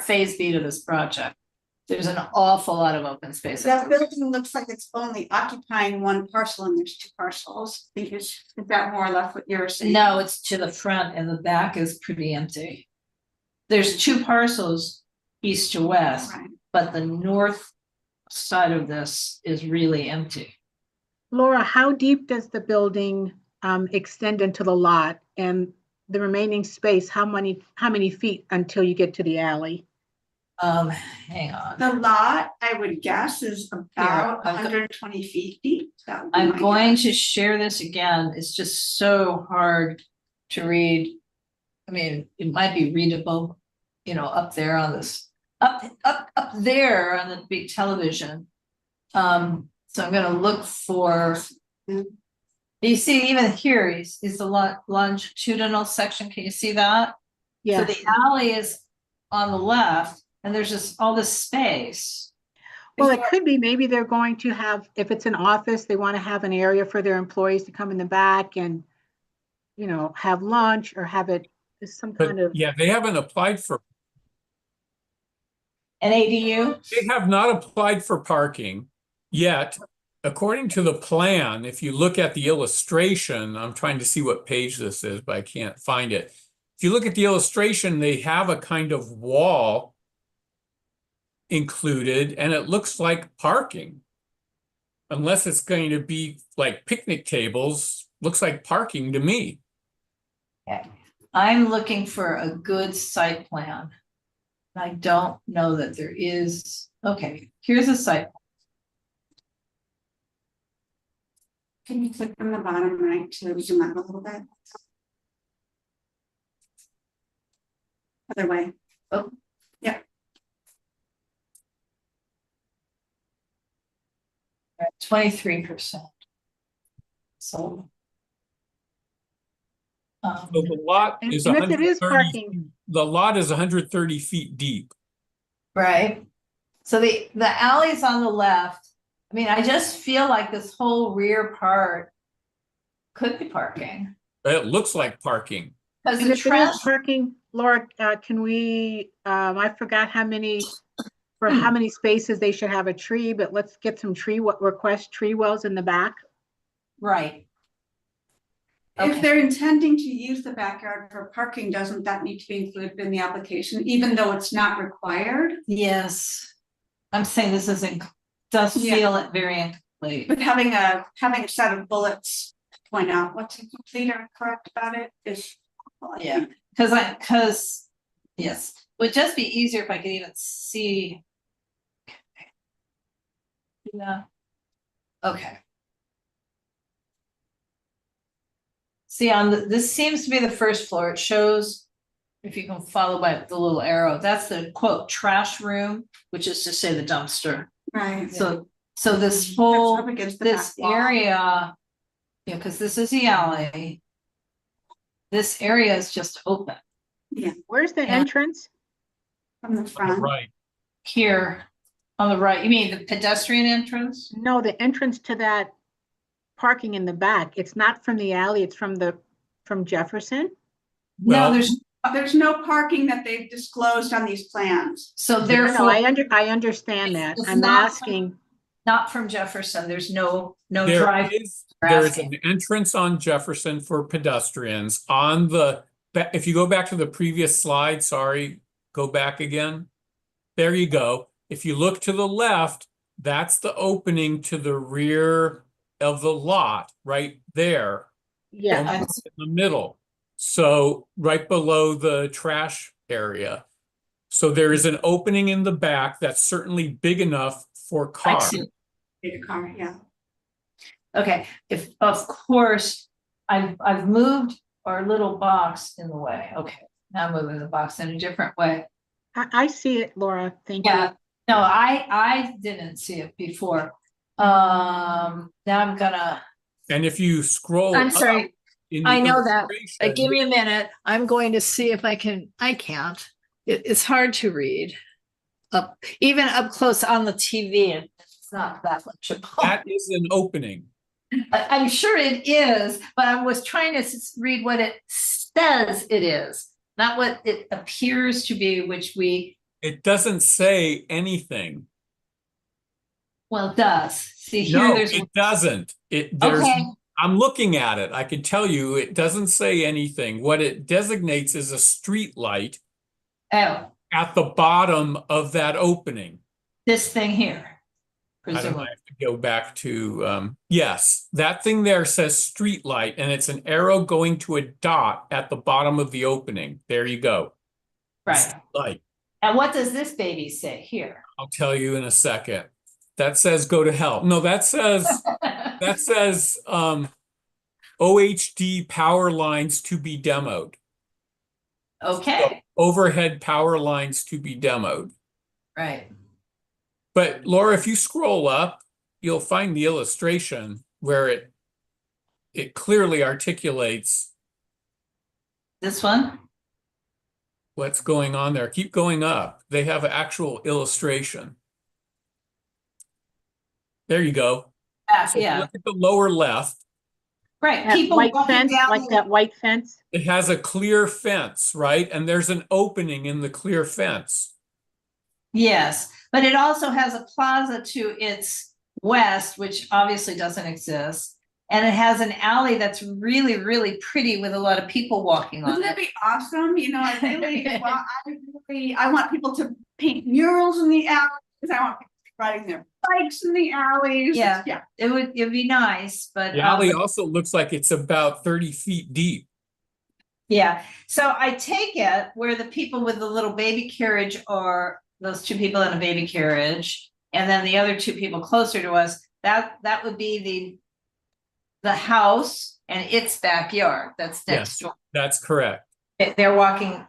[SPEAKER 1] phase B to this project. There's an awful lot of open space.
[SPEAKER 3] That building looks like it's only occupying one parcel and there's two parcels. I think is that more or less what you're saying?
[SPEAKER 1] No, it's to the front and the back is pretty empty. There's two parcels east to west,
[SPEAKER 3] Right.
[SPEAKER 1] but the north side of this is really empty.
[SPEAKER 4] Laura, how deep does the building extend into the lot, and the remaining space, how many feet until you get to the alley?
[SPEAKER 1] Hang on.
[SPEAKER 3] The lot, I would guess, is about
[SPEAKER 1] I'm go-
[SPEAKER 3] 120 feet deep. That would be
[SPEAKER 1] I'm
[SPEAKER 3] my
[SPEAKER 1] going
[SPEAKER 3] guess.
[SPEAKER 1] to share this again. It's just so hard to read. I mean, it might be readable, up there on this, up there on the big television. So I'm gonna look for. You see, even here is the longitudinal section. Can you see that? So
[SPEAKER 4] Yeah,
[SPEAKER 1] the alley is on the left, and there's just all this space.
[SPEAKER 4] well, it could be, maybe they're going to have, if it's an office, they want to have an area for their employees to come in the back and, have lunch or have it as some
[SPEAKER 2] But
[SPEAKER 4] kind of,
[SPEAKER 2] yeah, they haven't applied for,
[SPEAKER 1] An ADU?
[SPEAKER 2] they have not applied for parking yet. According to the plan, if you look at the illustration, I'm trying to see what page this is, but I can't find it. If you look at the illustration, they have a kind of wall included, and it looks like parking. Unless it's going to be like picnic tables, looks like parking to me.
[SPEAKER 1] Okay. I'm looking for a good site plan. I don't know that there is. Okay, here's a site.
[SPEAKER 3] Can you click on the bottom right to zoom out a little bit? Other way.
[SPEAKER 1] Oh.
[SPEAKER 3] Yeah.
[SPEAKER 1] 23%. So.
[SPEAKER 2] So the lot
[SPEAKER 4] and
[SPEAKER 2] is
[SPEAKER 4] if it is
[SPEAKER 2] 130,
[SPEAKER 4] parking,
[SPEAKER 2] the lot is 130 feet deep.
[SPEAKER 1] right. So the alley's on the left. I mean, I just feel like this whole rear part could be parking.
[SPEAKER 2] It looks like parking.
[SPEAKER 1] Because
[SPEAKER 4] and
[SPEAKER 1] the
[SPEAKER 4] if it is
[SPEAKER 1] trash,
[SPEAKER 4] parking, Laura, can we, I forgot for how many spaces they should have a tree, but let's get some request tree wells in the back.
[SPEAKER 1] right. Okay.
[SPEAKER 3] If they're intending to use the backyard for parking, doesn't that need to be included in the application, even though it's not required?
[SPEAKER 1] Yes. I'm saying this does
[SPEAKER 3] Yeah.
[SPEAKER 1] feel it very incomplete.
[SPEAKER 3] But having a set of bullets to point out what's incomplete or incorrect about it is.
[SPEAKER 1] Yeah, because yes, would just be easier if I could even see. Yeah. Okay. See, this seems to be the first floor. It shows, if you can follow by the little arrow, that's the quote trash room, which is to say the dumpster.
[SPEAKER 3] Right.
[SPEAKER 1] So this
[SPEAKER 3] That's
[SPEAKER 1] whole,
[SPEAKER 3] up against the
[SPEAKER 1] this
[SPEAKER 3] back wall.
[SPEAKER 1] area, because this is the alley. This area is just open
[SPEAKER 4] Where's the
[SPEAKER 1] Yeah.
[SPEAKER 4] entrance?
[SPEAKER 3] From the
[SPEAKER 2] On the
[SPEAKER 3] front.
[SPEAKER 2] right.
[SPEAKER 1] here on the right. You mean the pedestrian entrance?
[SPEAKER 4] No, the entrance to that parking in the back. It's not from the alley, it's from Jefferson.
[SPEAKER 2] Well,
[SPEAKER 1] No,
[SPEAKER 3] There's no parking that they've disclosed on these plans.
[SPEAKER 1] so
[SPEAKER 4] No,
[SPEAKER 1] therefore,
[SPEAKER 4] I understand that.
[SPEAKER 1] It's
[SPEAKER 4] I'm
[SPEAKER 1] not-
[SPEAKER 4] asking,
[SPEAKER 1] not from Jefferson. There's no
[SPEAKER 2] there
[SPEAKER 1] drive.
[SPEAKER 2] is
[SPEAKER 1] asking.
[SPEAKER 2] an entrance on Jefferson for pedestrians on if you go back to the previous slide, sorry, go back again. There you go. If you look to the left, That's the opening to the rear of the lot, right there,
[SPEAKER 4] Yeah,
[SPEAKER 2] almost in the middle. So right below the trash area. So there is an opening in the back that's certainly big enough for
[SPEAKER 1] I
[SPEAKER 2] cars.
[SPEAKER 1] see.
[SPEAKER 3] Big car, yeah.
[SPEAKER 1] Okay, if, of course, I've moved our little box in the way. Okay, now I'm moving the box in a different way.
[SPEAKER 4] I see it, Laura. Thank you.
[SPEAKER 1] Yeah, no, I didn't see it before. Now I'm gonna,
[SPEAKER 2] And if you scroll
[SPEAKER 1] I'm
[SPEAKER 2] up
[SPEAKER 1] sorry,
[SPEAKER 2] in the
[SPEAKER 1] I know that.
[SPEAKER 2] illustration,
[SPEAKER 1] Give me a minute. I'm going to see if I can't. It's hard to read. Even up close on the TV, it's not that legible.
[SPEAKER 2] that is an opening.
[SPEAKER 1] I'm sure it is, but I was trying to read what it says it is, not what it appears to be, which
[SPEAKER 2] It doesn't say anything.
[SPEAKER 1] well, it does. See here,
[SPEAKER 2] No,
[SPEAKER 1] there's,
[SPEAKER 2] it doesn't. There's,
[SPEAKER 1] okay,
[SPEAKER 2] I'm looking at it. I can tell you it doesn't say anything. What it designates is a street light
[SPEAKER 1] oh,
[SPEAKER 2] at the bottom of that opening.
[SPEAKER 1] this thing here.
[SPEAKER 2] I don't know, I
[SPEAKER 1] Presumably,
[SPEAKER 2] have to go back to, yes, that thing there says street light and it's an arrow going to a dot at the bottom of the opening. There you go.
[SPEAKER 1] right.
[SPEAKER 2] Light.
[SPEAKER 1] And what does this baby say here?
[SPEAKER 2] I'll tell you in a second. That says go to hell. No, that says OHD power lines to be demoed.
[SPEAKER 1] Okay,
[SPEAKER 2] Overhead power lines to be demoed.
[SPEAKER 1] right.
[SPEAKER 2] But Laura, if you scroll up, you'll find the illustration where it clearly articulates
[SPEAKER 1] This one?
[SPEAKER 2] what's going on there. Keep going up. They have an actual illustration. There you go. So
[SPEAKER 1] Yeah,
[SPEAKER 2] look at the lower left.
[SPEAKER 1] right.
[SPEAKER 4] That
[SPEAKER 1] People
[SPEAKER 4] white
[SPEAKER 1] walking
[SPEAKER 4] fence,
[SPEAKER 1] down
[SPEAKER 4] like that white fence.
[SPEAKER 2] It has a clear fence, right? And there's an opening in the clear fence.
[SPEAKER 1] Yes, but it also has a plaza to its west, which obviously doesn't exist. And it has an alley that's really, really pretty with a lot of people walking on
[SPEAKER 3] Wouldn't that
[SPEAKER 1] it.
[SPEAKER 3] be awesome? You know, I want people to paint murals in the alleys. I want people to be riding their bikes in the alleys.
[SPEAKER 1] Yeah.
[SPEAKER 3] Yeah.
[SPEAKER 1] It'd be nice, but
[SPEAKER 2] The alley also looks like it's about 30 feet deep.
[SPEAKER 1] yeah. So I take it where the people with the little baby carriage are those two people in a baby carriage, and then the other two people closer to us, that would be the house and its backyard that's next
[SPEAKER 2] Yes.
[SPEAKER 1] door.
[SPEAKER 2] That's correct.
[SPEAKER 1] They're walking,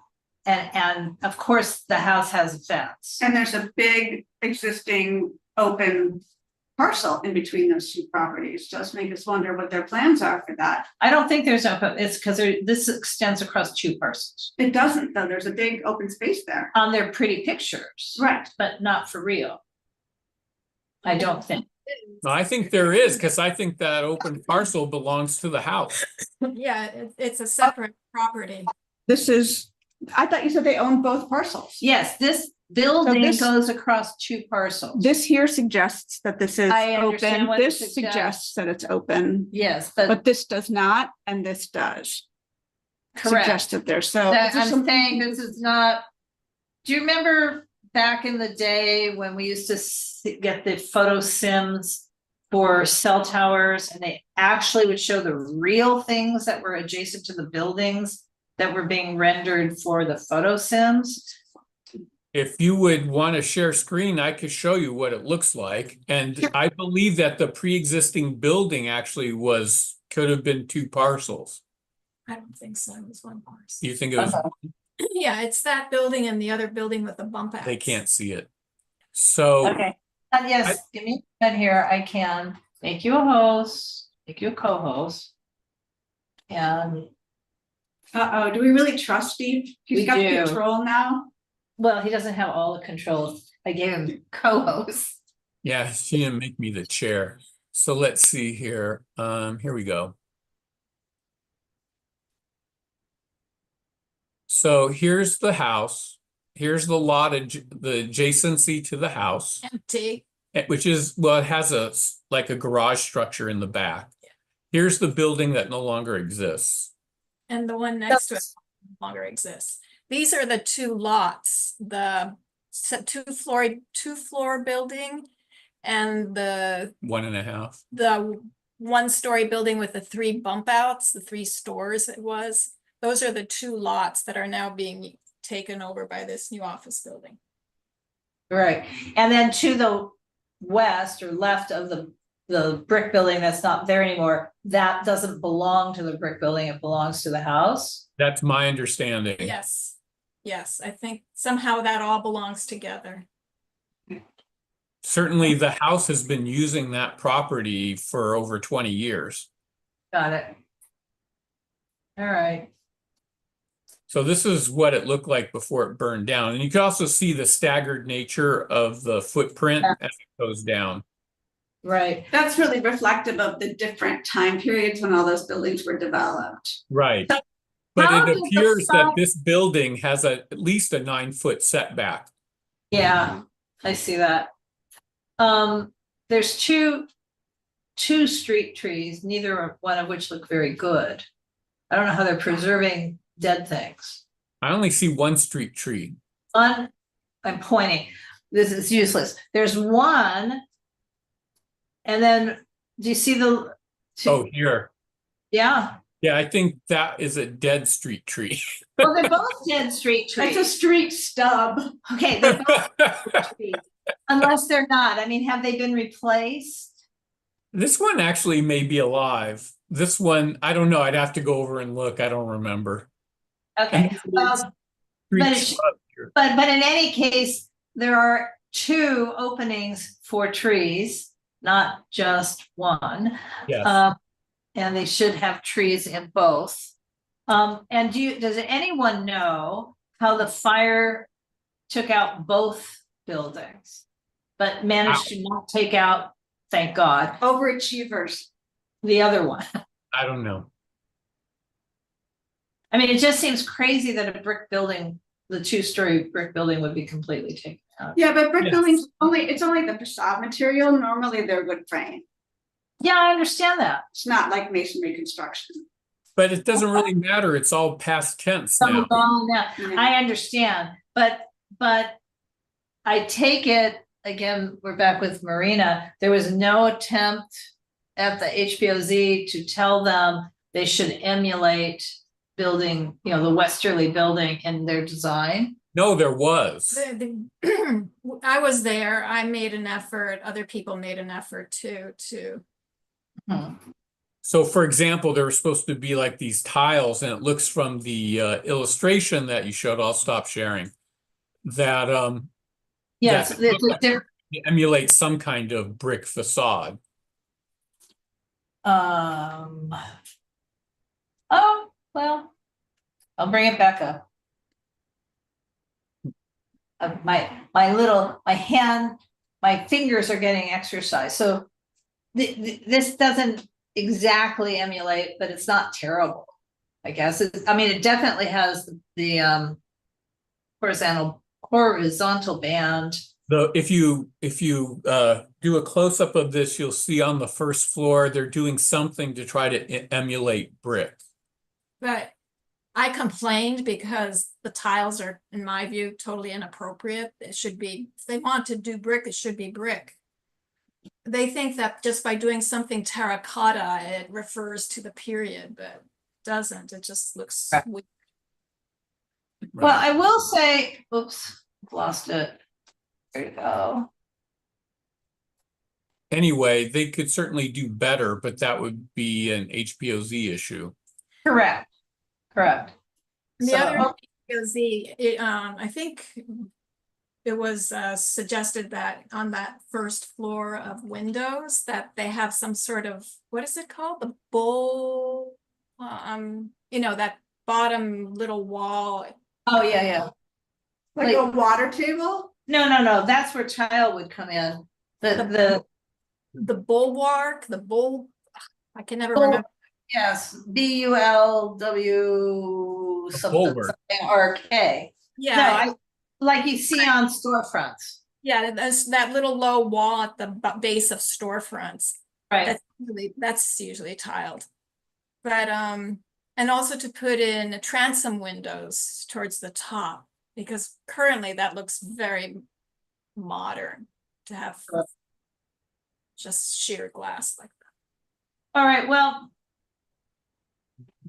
[SPEAKER 1] and of course the house has a fence.
[SPEAKER 3] And there's a big existing open parcel in between those two properties. Just make us wonder what their plans are for that.
[SPEAKER 1] I don't think there's open, it's because this extends across two parcels
[SPEAKER 3] It doesn't though. There's a big open space there.
[SPEAKER 1] on their pretty pictures.
[SPEAKER 3] Right.
[SPEAKER 1] But not for real. I don't think.
[SPEAKER 2] I think there is, because I think that open parcel belongs to the house.
[SPEAKER 5] Yeah, it's a separate property.
[SPEAKER 3] This is, I thought you said they own both parcels.
[SPEAKER 1] Yes, this building
[SPEAKER 3] this-
[SPEAKER 1] goes across two parcels.
[SPEAKER 3] This here suggests that this is
[SPEAKER 1] I understand
[SPEAKER 3] open.
[SPEAKER 1] what it
[SPEAKER 3] This
[SPEAKER 1] suggests.
[SPEAKER 3] suggests that it's open,
[SPEAKER 1] Yes, but
[SPEAKER 3] but this does not, and this does.
[SPEAKER 1] correct.
[SPEAKER 3] Suggested there, so.
[SPEAKER 1] That
[SPEAKER 3] is there
[SPEAKER 1] I'm
[SPEAKER 3] some-
[SPEAKER 1] saying this is not, do you remember back in the day when we used to get the photo sims for cell towers, and they actually would show the real things that were adjacent to the buildings that were being rendered for the photo sims?
[SPEAKER 2] If you would want to share screen, I could show you what it looks like. And I believe that the pre-existing building actually could have been two parcels.
[SPEAKER 5] I don't think so. It was one parcel.
[SPEAKER 2] You think it was,
[SPEAKER 5] Yeah, it's that building and the other building with the bump outs.
[SPEAKER 2] they can't see it. So
[SPEAKER 1] Okay, and yes, give me a minute here, I can make you a host, make you a co-host. And,
[SPEAKER 3] Uh-oh, do we really trust Steve?
[SPEAKER 1] We
[SPEAKER 3] He's got
[SPEAKER 1] do.
[SPEAKER 3] control now?
[SPEAKER 1] well, he doesn't have all the control, I gave him co-host.
[SPEAKER 2] yeah, she didn't make me the chair. So let's see here. Here we go. So here's the house. Here's the lot, the adjacency to the house,
[SPEAKER 5] Empty.
[SPEAKER 2] which is, well, it has like a garage structure in the back. Here's the building that no longer exists.
[SPEAKER 5] And the one next to it no longer exists. These are the two lots, the two floor building and the
[SPEAKER 2] 1.5.
[SPEAKER 5] one-story building with the 3 bump outs, the 3 stores it was. Those are the 2 lots that are now being taken over by this new office building.
[SPEAKER 1] Right, and then to the west or left of the brick building that's not there anymore, that doesn't belong to the brick building, it belongs to the house.
[SPEAKER 2] That's my understanding.
[SPEAKER 5] Yes, yes, I think somehow that all belongs together.
[SPEAKER 2] Certainly, the house has been using that property for over 20 years.
[SPEAKER 1] Got it. All right,
[SPEAKER 2] So this is what it looked like before it burned down. And you can also see the staggered nature of the footprint as it goes down.
[SPEAKER 1] right.
[SPEAKER 3] That's really reflective of the different time periods when all those buildings were developed.
[SPEAKER 2] Right.
[SPEAKER 1] So
[SPEAKER 2] But
[SPEAKER 1] how
[SPEAKER 2] it
[SPEAKER 1] did the
[SPEAKER 2] appears that
[SPEAKER 1] side-
[SPEAKER 2] this building has at least a 9-foot setback.
[SPEAKER 1] Yeah, I see that. There's two street trees, neither one of which look very good. I don't know how they're preserving dead things.
[SPEAKER 2] I only see 1 street tree.
[SPEAKER 1] I'm pointing, this is useless. There's one. And then, do you see the?
[SPEAKER 2] Oh, here.
[SPEAKER 1] Yeah,
[SPEAKER 2] Yeah, I think that is a dead street tree.
[SPEAKER 1] well, they're both dead street
[SPEAKER 3] It's a
[SPEAKER 1] trees.
[SPEAKER 3] street stub.
[SPEAKER 1] Okay, they're both trees. Unless they're not, I mean, have they been replaced?
[SPEAKER 2] This one actually may be alive. This one, I don't know. I'd have to go over and look. I don't remember.
[SPEAKER 1] Okay,
[SPEAKER 2] And
[SPEAKER 1] but
[SPEAKER 2] Street
[SPEAKER 1] it's-
[SPEAKER 2] shrub here.
[SPEAKER 1] but in any case, there are 2 openings for trees, not just one.
[SPEAKER 2] Yes.
[SPEAKER 1] And they should have trees in both. And does anyone know how the fire took out both buildings? But managed to not take out, thank God,
[SPEAKER 3] Overachievers.
[SPEAKER 1] the other one.
[SPEAKER 2] I don't know.
[SPEAKER 1] I mean, it just seems crazy that a brick building, the 2-story brick building would be completely taken out.
[SPEAKER 3] Yeah, but brick
[SPEAKER 2] Yes.
[SPEAKER 3] buildings, it's only the facade material. Normally they're wood frame.
[SPEAKER 1] Yeah, I understand that.
[SPEAKER 3] It's not like masonry construction.
[SPEAKER 2] But it doesn't really matter. It's all past tense
[SPEAKER 1] Some
[SPEAKER 2] now.
[SPEAKER 1] are gone now.
[SPEAKER 3] Yeah.
[SPEAKER 1] I understand, but I take it, again, we're back with Marina, there was no attempt at the HPOZ to tell them they should emulate building, the westerly building in their design.
[SPEAKER 2] No, there was.
[SPEAKER 5] I was there, I made an effort, other people made an effort to.
[SPEAKER 2] So for example, there were supposed to be like these tiles, and it looks from the illustration that you showed, I'll stop sharing, that
[SPEAKER 1] Yes,
[SPEAKER 2] That-
[SPEAKER 1] it's a different,
[SPEAKER 2] emulate some kind of brick facade.
[SPEAKER 1] oh, well, I'll bring it back up. My fingers are getting exercise, so this doesn't exactly emulate, but it's not terrible, I guess. I mean, it definitely has the horizontal band.
[SPEAKER 2] If you do a close-up of this, you'll see on the first floor, they're doing something to try to emulate brick.
[SPEAKER 5] But I complained because the tiles are, in my view, totally inappropriate. It should be, if they want to do brick, it should be brick. They think that just by doing something terracotta, it refers to the period, but it doesn't. It just looks
[SPEAKER 1] Right.
[SPEAKER 5] weird.
[SPEAKER 1] Well, I will say, oops, lost it. There you go.
[SPEAKER 2] Anyway, they could certainly do better, but that would be an HPOZ issue.
[SPEAKER 1] Correct.
[SPEAKER 5] The
[SPEAKER 1] So-
[SPEAKER 5] other POZ, I think it was suggested that on that first floor of windows that they have some sort of, what is it called? The bowl, that bottom little wall.
[SPEAKER 1] Oh, yeah.
[SPEAKER 3] Like a water table?
[SPEAKER 1] No, that's where tile would come in. The
[SPEAKER 5] The bulwark, I can never
[SPEAKER 1] Bul-
[SPEAKER 5] remember.
[SPEAKER 1] yes, BULW
[SPEAKER 2] A
[SPEAKER 1] something
[SPEAKER 2] bulwark.
[SPEAKER 1] RK.
[SPEAKER 5] Yeah,
[SPEAKER 1] No, like you see on storefronts.
[SPEAKER 5] yeah, that's that little low wall at the base of storefronts.
[SPEAKER 1] Right.
[SPEAKER 5] That's usually tiled. But and also to put in transom windows towards the top, because currently that looks very modern to have. just sheer glass like
[SPEAKER 1] All right, well,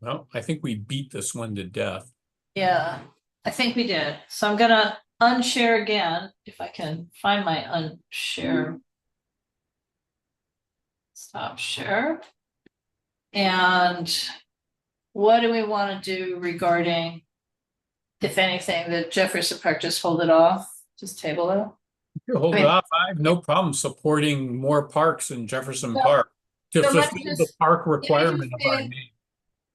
[SPEAKER 2] Well, I think we beat this one to death.
[SPEAKER 1] yeah, I think we did. So I'm gonna unshare again, if I can find my unshare. Stop share. And what do we want to do regarding, if anything, the Jefferson Park, just hold it off, just table it?
[SPEAKER 2] Hold
[SPEAKER 1] I
[SPEAKER 2] it
[SPEAKER 1] mean-
[SPEAKER 2] off. I have no problem supporting more parks in Jefferson
[SPEAKER 1] So-
[SPEAKER 2] Park to
[SPEAKER 1] so let me
[SPEAKER 2] fulfill the
[SPEAKER 1] just-
[SPEAKER 2] park
[SPEAKER 1] me
[SPEAKER 2] requirement
[SPEAKER 1] just
[SPEAKER 2] of our
[SPEAKER 1] say-
[SPEAKER 2] name.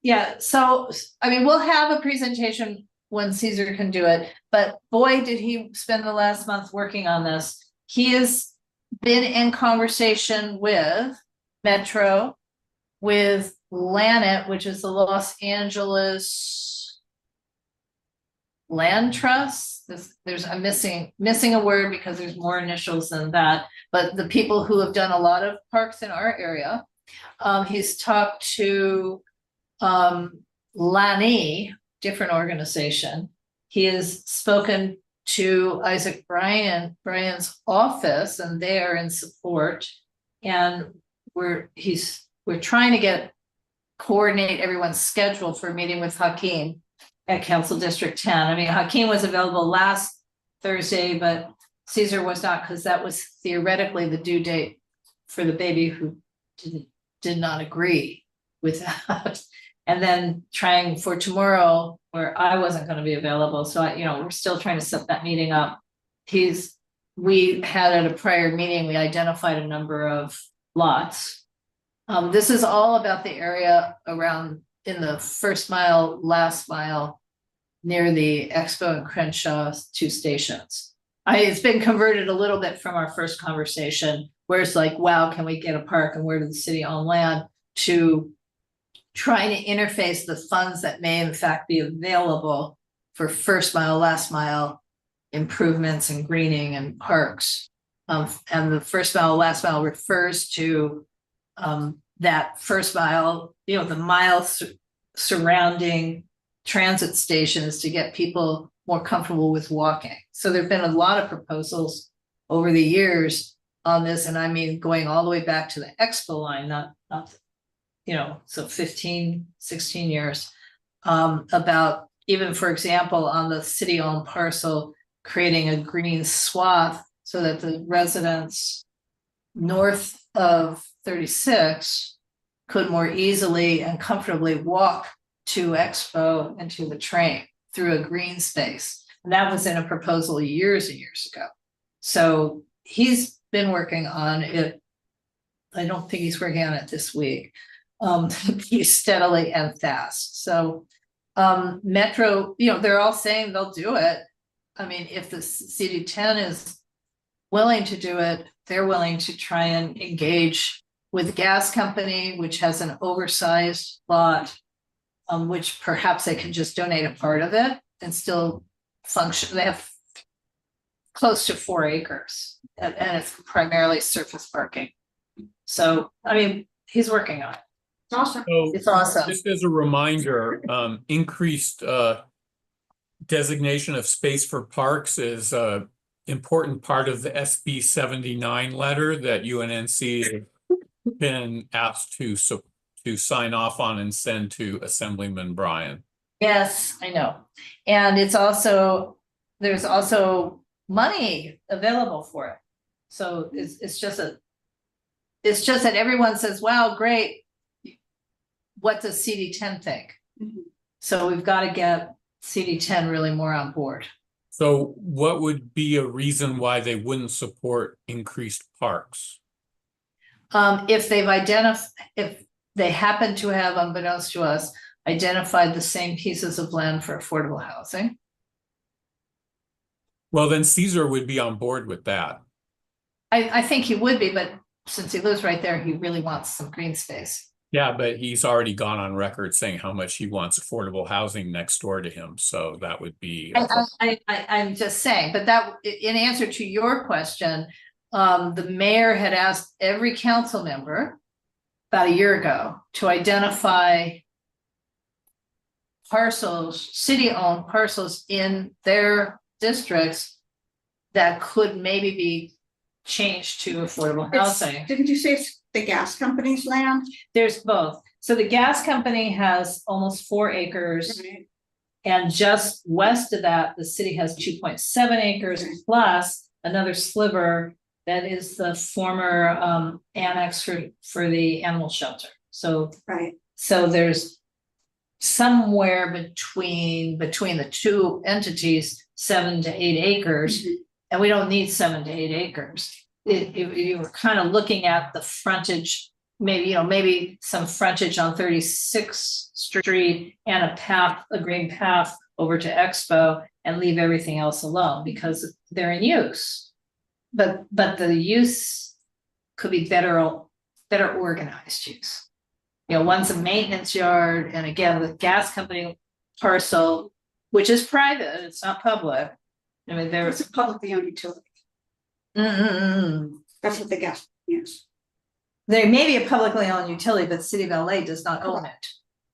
[SPEAKER 1] Yeah, so, I mean, we'll have a presentation when Caesar can do it, but boy, did he spend the last month working on this. He has been in conversation with Metro, with Lanet, which is the Los Angeles Land Trust. There's, I'm missing a word because there's more initials than that, but the people who have done a lot of parks in our area. He's talked to Lani, different organization. He has spoken to Isaac Bryan's office, and they are in support. And we're trying to coordinate everyone's schedule for a meeting with Hakeem at Council District 10. I mean, Hakeem was available last Thursday, but Caesar was not, because that was theoretically the due date for the baby who did not agree with that. And then trying for tomorrow, where I wasn't going to be available. So we're still trying to set that meeting up. We had at a prior meeting, we identified a number of lots. This is all about the area around in the first mile, last mile, near the Expo and Crenshaw 2 stations. It's been converted a little bit from our first conversation, where it's like, wow, can we get a park and where does the city own land, to trying to interface the funds that may in fact be available for first mile, last mile improvements and greening and parks. And the first mile, last mile refers to that first mile, the miles surrounding transit stations to get people more comfortable with walking. So there've been a lot of proposals over the years on this, and I mean going all the way back to the Expo line, not so 15, 16 years, about even, for example, on the city-owned parcel, creating a green swath so that the residents north of 36 could more easily and comfortably walk to Expo and to the train through a green space. And that was in a proposal years and years ago. So he's been working on it. I don't think he's working on it this week. He's steadily and fast. So Metro, they're all saying they'll do it. I mean, if the CD10 is willing to do it, they're willing to try and engage with the gas company, which has an oversized lot, which perhaps they can just donate a part of it and still function. They have close to 4 acres, and it's primarily surface parking. So, I mean, he's working on it.
[SPEAKER 3] It's awesome.
[SPEAKER 2] So
[SPEAKER 1] It's awesome.
[SPEAKER 2] just as a reminder, increased designation of space for parks is a important part of the SB 79 letter that UNNC has been asked to sign off on and send to Assemblyman Bryan.
[SPEAKER 1] Yes, I know. And there's also money available for it. So it's just that everyone says, wow, great. What does CD10 think?
[SPEAKER 3] Mhm.
[SPEAKER 1] So we've got to get CD10 really more on board.
[SPEAKER 2] So what would be a reason why they wouldn't support increased parks?
[SPEAKER 1] If they happen to have, unbeknownst to us, identified the same pieces of land for affordable housing.
[SPEAKER 2] Well, then Caesar would be on board with that.
[SPEAKER 1] I think he would be, but since he lives right there, he really wants some green space.
[SPEAKER 2] Yeah, but he's already gone on record saying how much he wants affordable housing next door to him. So that would be.
[SPEAKER 1] I'm just saying, but that, in answer to your question, the mayor had asked every council member about a year ago to identify parcels, city-owned parcels in their districts that could maybe be change to affordable
[SPEAKER 3] It's-
[SPEAKER 1] housing.
[SPEAKER 3] Didn't you say it's the gas company's land?
[SPEAKER 1] There's both. So the gas company has almost 4 acres.
[SPEAKER 3] Right.
[SPEAKER 1] And just west of that, the city has 2.7 acres plus another sliver that is the former annex for the animal shelter. So
[SPEAKER 3] Right,
[SPEAKER 1] there's somewhere between the two entities, 7 to 8 acres,
[SPEAKER 3] Mhm.
[SPEAKER 1] and we don't need 7 to 8 acres. You were kind of looking at the frontage, maybe some frontage on 36th Street and a green path over to Expo, and leave everything else alone because they're in use. But the use could be better organized use. One's a maintenance yard, and again, the gas company parcel, which is private, it's not public. I mean,
[SPEAKER 3] it's
[SPEAKER 1] there's.
[SPEAKER 3] a publicly owned utility. That's what the gas is.
[SPEAKER 1] There may be a publicly owned utility, but the city of LA does not own it.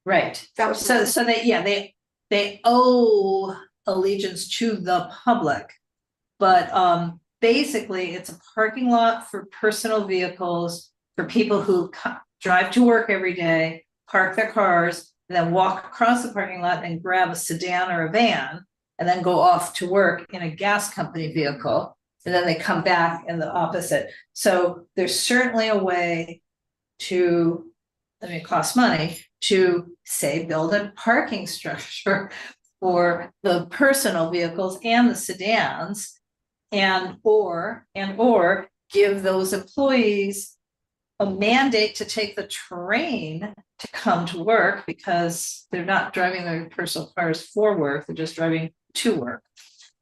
[SPEAKER 1] Right.
[SPEAKER 3] That was.
[SPEAKER 1] So they owe allegiance to the public. But basically it's a parking lot for personal vehicles, for people who drive to work every day, park their cars, and then walk across the parking lot and grab a sedan or a van, and then go off to work in a gas company vehicle. And then they come back in the opposite. So there's certainly a way to, it costs money, to say build a parking structure for the personal vehicles and the sedans, and or give those employees a mandate to take the train to come to work, because they're not driving their personal cars for work, they're just driving to work.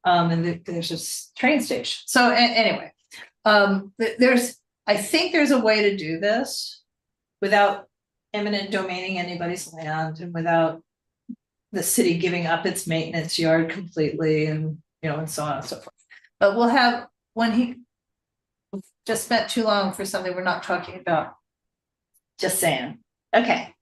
[SPEAKER 1] And there's a train station. So anyway, I think there's a way to do this without eminent domaining anybody's land, and without the city giving up its maintenance yard completely, and and so on and so forth. But we'll have, when he just spent too long for something we're not talking about. Just saying. Okay,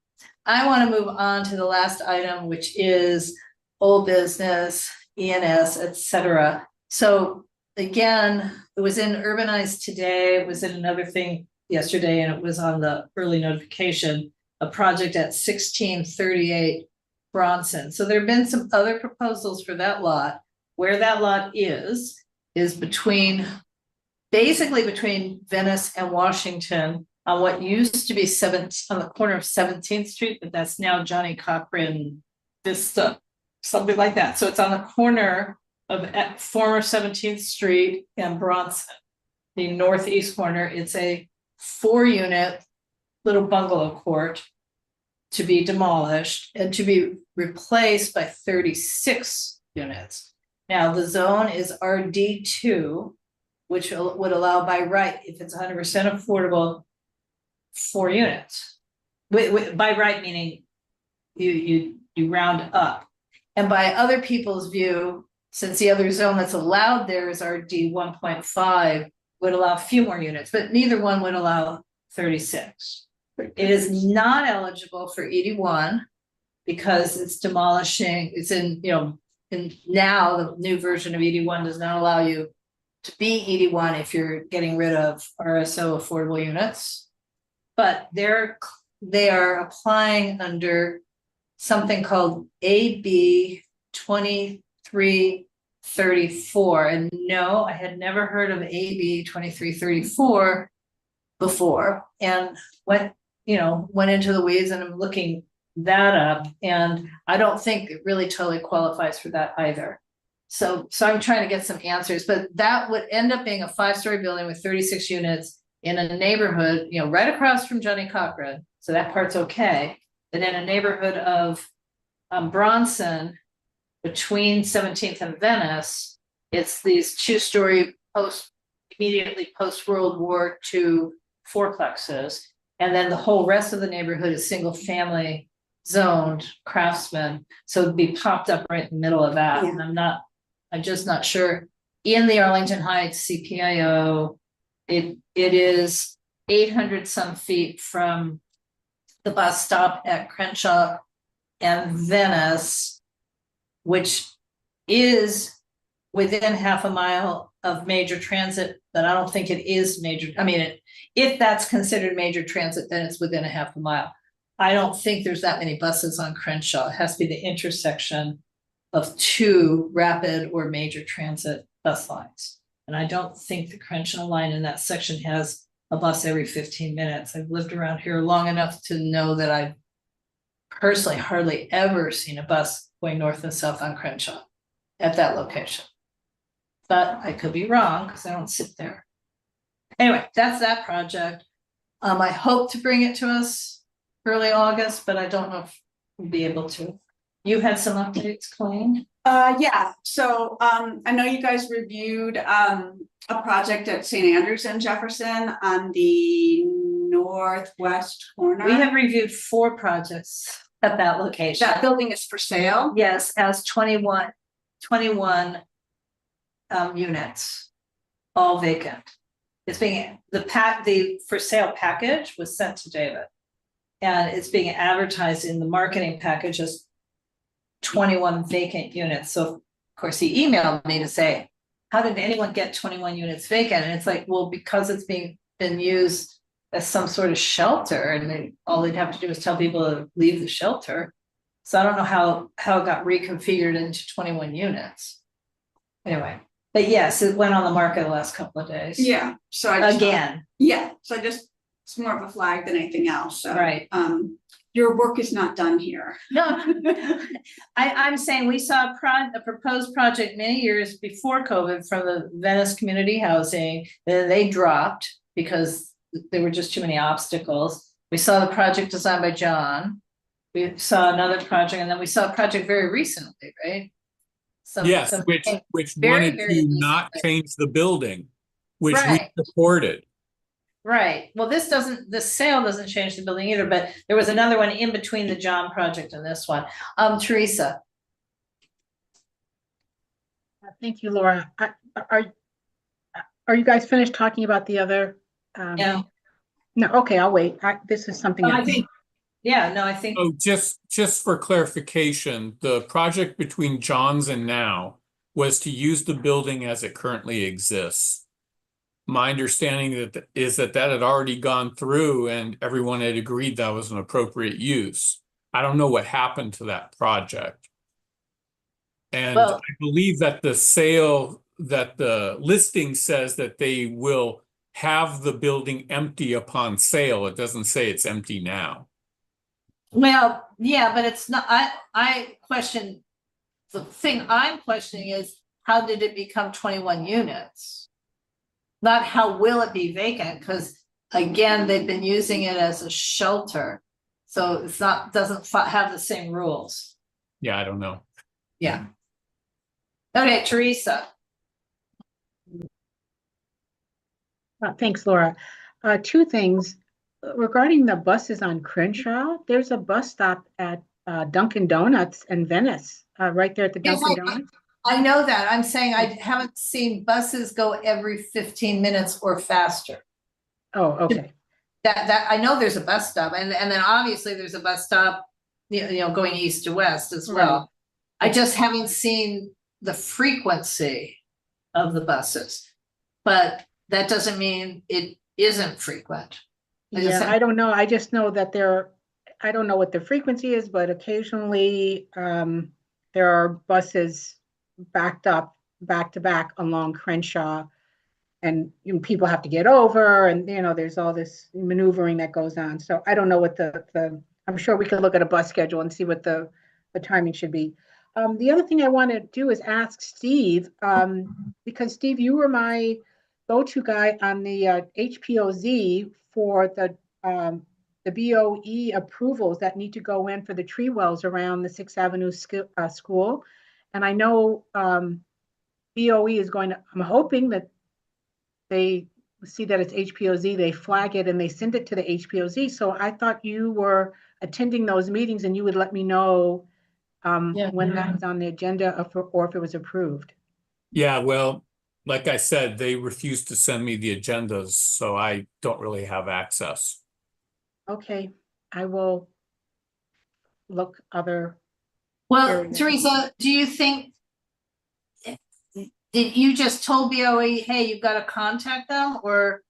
[SPEAKER 1] I want to move on to the last item, which is old business, UNNC, etc. So again, it was in Urbanized today, it was in another thing yesterday, and it was on the early notification, a project at 1638 Bronson. So there have been some other proposals for that lot. Where that lot is basically between Venice and Washington, on what used to be on the corner of 17th Street, but that's now Johnny Cochran Vista, something like that. So it's on the corner of former 17th Street and Bronson, the northeast corner. It's a 4-unit little bungalow court to be demolished and to be replaced by 36 units. Now, the zone is RD2, which would allow by right, if it's 100% affordable, 4 units. By right, meaning you round up. And by other people's view, since the other zone that's allowed there is RD 1.5, would allow a few more units, but neither one would allow 36. It is not eligible for ED1 because it's demolishing, it's in, and now the new version of ED1 does not allow you to be ED1 if you're getting rid of RSO affordable units. But they are applying under something called AB 2334. And no, I had never heard of AB 2334 before, and went into the weeds, and I'm looking that up, and I don't think it really totally qualifies for that either. So I'm trying to get some answers, but that would end up being a 5-story building with 36 units in a neighborhood, right across from Johnny Cochran. So that part's okay. But in a neighborhood of Bronson, between 17th and Venice, it's these 2-story immediately post-World War II fourplexes. And then the whole rest of the neighborhood is single family zoned craftsman. So it'd be popped up right in the middle of that.
[SPEAKER 3] Yeah.
[SPEAKER 1] And I'm just not sure. In the Arlington Heights CPIO, it is 800 some feet from the bus stop at Crenshaw and Venice, which is within half a mile of major transit but I don't think it is major. I mean, if that's considered major transit, then it's within a half a mile. I don't think there's that many buses on Crenshaw. It has to be the intersection of two rapid or major transit bus lines. And I don't think the Crenshaw line in that section has a bus every 15 minutes. I've lived around here long enough to know that I've personally hardly ever seen a bus going north and south on Crenshaw at that location. But I could be wrong because I don't sit there. Anyway, that's that project. I hope to bring it to us early August, but I don't know if we'll be able to. You had some updates, Colleen?
[SPEAKER 3] Yeah, so I know you guys reviewed a project at St. Andrews and Jefferson on the northwest corner.
[SPEAKER 1] We have reviewed 4 projects at that location.
[SPEAKER 3] That building is for sale.
[SPEAKER 1] Yes, has 21 units, all vacant. It's being, the for sale package was sent to David. And it's being advertised in the marketing package as 21 vacant units. So of course he emailed me to say, how did anyone get 21 units vacant? And it's like, well, because it's been used as some sort of shelter, and all they'd have to do is tell people to leave the shelter. So I don't know how it got reconfigured into 21 units. Anyway, but yes, it went on the market the last couple of days.
[SPEAKER 3] Yeah, so I just
[SPEAKER 1] Again,
[SPEAKER 3] so I just, it's more of a flag than anything else. So
[SPEAKER 1] right.
[SPEAKER 3] Your work is not done here.
[SPEAKER 1] No, I'm saying we saw a proposed project many years before COVID from the Venice Community Housing, then they dropped because there were just too many obstacles. We saw the project designed by John. We saw another project, and then we saw a project very recently, right?
[SPEAKER 2] Yes, which
[SPEAKER 1] very,
[SPEAKER 2] wanted
[SPEAKER 1] very
[SPEAKER 2] to not
[SPEAKER 1] recently.
[SPEAKER 2] change the building, which
[SPEAKER 1] Right.
[SPEAKER 2] we supported.
[SPEAKER 1] Right, well, the sale doesn't change the building either, but there was another one in between the John project and this one. Teresa.
[SPEAKER 4] Thank you, Laura. Are you guys finished talking about the other?
[SPEAKER 1] Yeah.
[SPEAKER 4] No, okay, I'll wait. This is something else.
[SPEAKER 1] I think.
[SPEAKER 2] Oh, just for clarification, the project between John's and Now was to use the building as it currently exists. My understanding is that had already gone through and everyone had agreed that was an appropriate use. I don't know what happened to that project. And
[SPEAKER 1] Well,
[SPEAKER 2] I believe that the listing says that they will have the building empty upon sale. It doesn't say it's empty now.
[SPEAKER 1] well, yeah, but it's not, I question, the thing I'm questioning is, how did it become 21 units? Not how will it be vacant, because again, they've been using it as a shelter. So it's doesn't have the same rules.
[SPEAKER 2] Yeah, I don't know.
[SPEAKER 1] Yeah. Okay, Teresa.
[SPEAKER 4] Thanks, Laura. 2 things. Regarding the buses on Crenshaw, there's a bus stop at Dunkin' Donuts in Venice, right there at the Dunkin' Donuts.
[SPEAKER 1] I know that. I'm saying I haven't seen buses go every 15 minutes or faster.
[SPEAKER 4] Oh, okay.
[SPEAKER 1] That I know there's a bus stop, and then obviously there's a bus stop, going east to west as well.
[SPEAKER 4] Right.
[SPEAKER 1] I just haven't seen the frequency of the buses, but that doesn't mean it isn't frequent.
[SPEAKER 4] Yeah, I don't know. I just know that I don't know what the frequency is, but occasionally there are buses backed up back to back along Crenshaw, and people have to get over, and there's all this maneuvering that goes on. So I don't know what I'm sure we could look at a bus schedule and see what the timing should be. The other thing I want to do is ask Steve, because Steve, you were my go-to guy on the HPOZ for the BOE approvals that need to go in for the tree wells around the 6th Avenue school. And I know BOE is I'm hoping that they see that it's HPOZ, they flag it and they send it to the HPOZ. So I thought you were attending those meetings and you would let me know when that was on the agenda or if it was approved.
[SPEAKER 2] Yeah, well, like I said, they refused to send me the agendas, so I don't really have access.
[SPEAKER 4] Okay, I will look other.
[SPEAKER 1] Well, Teresa, do you think Did you just told BOE, hey, you've got to contact them, or?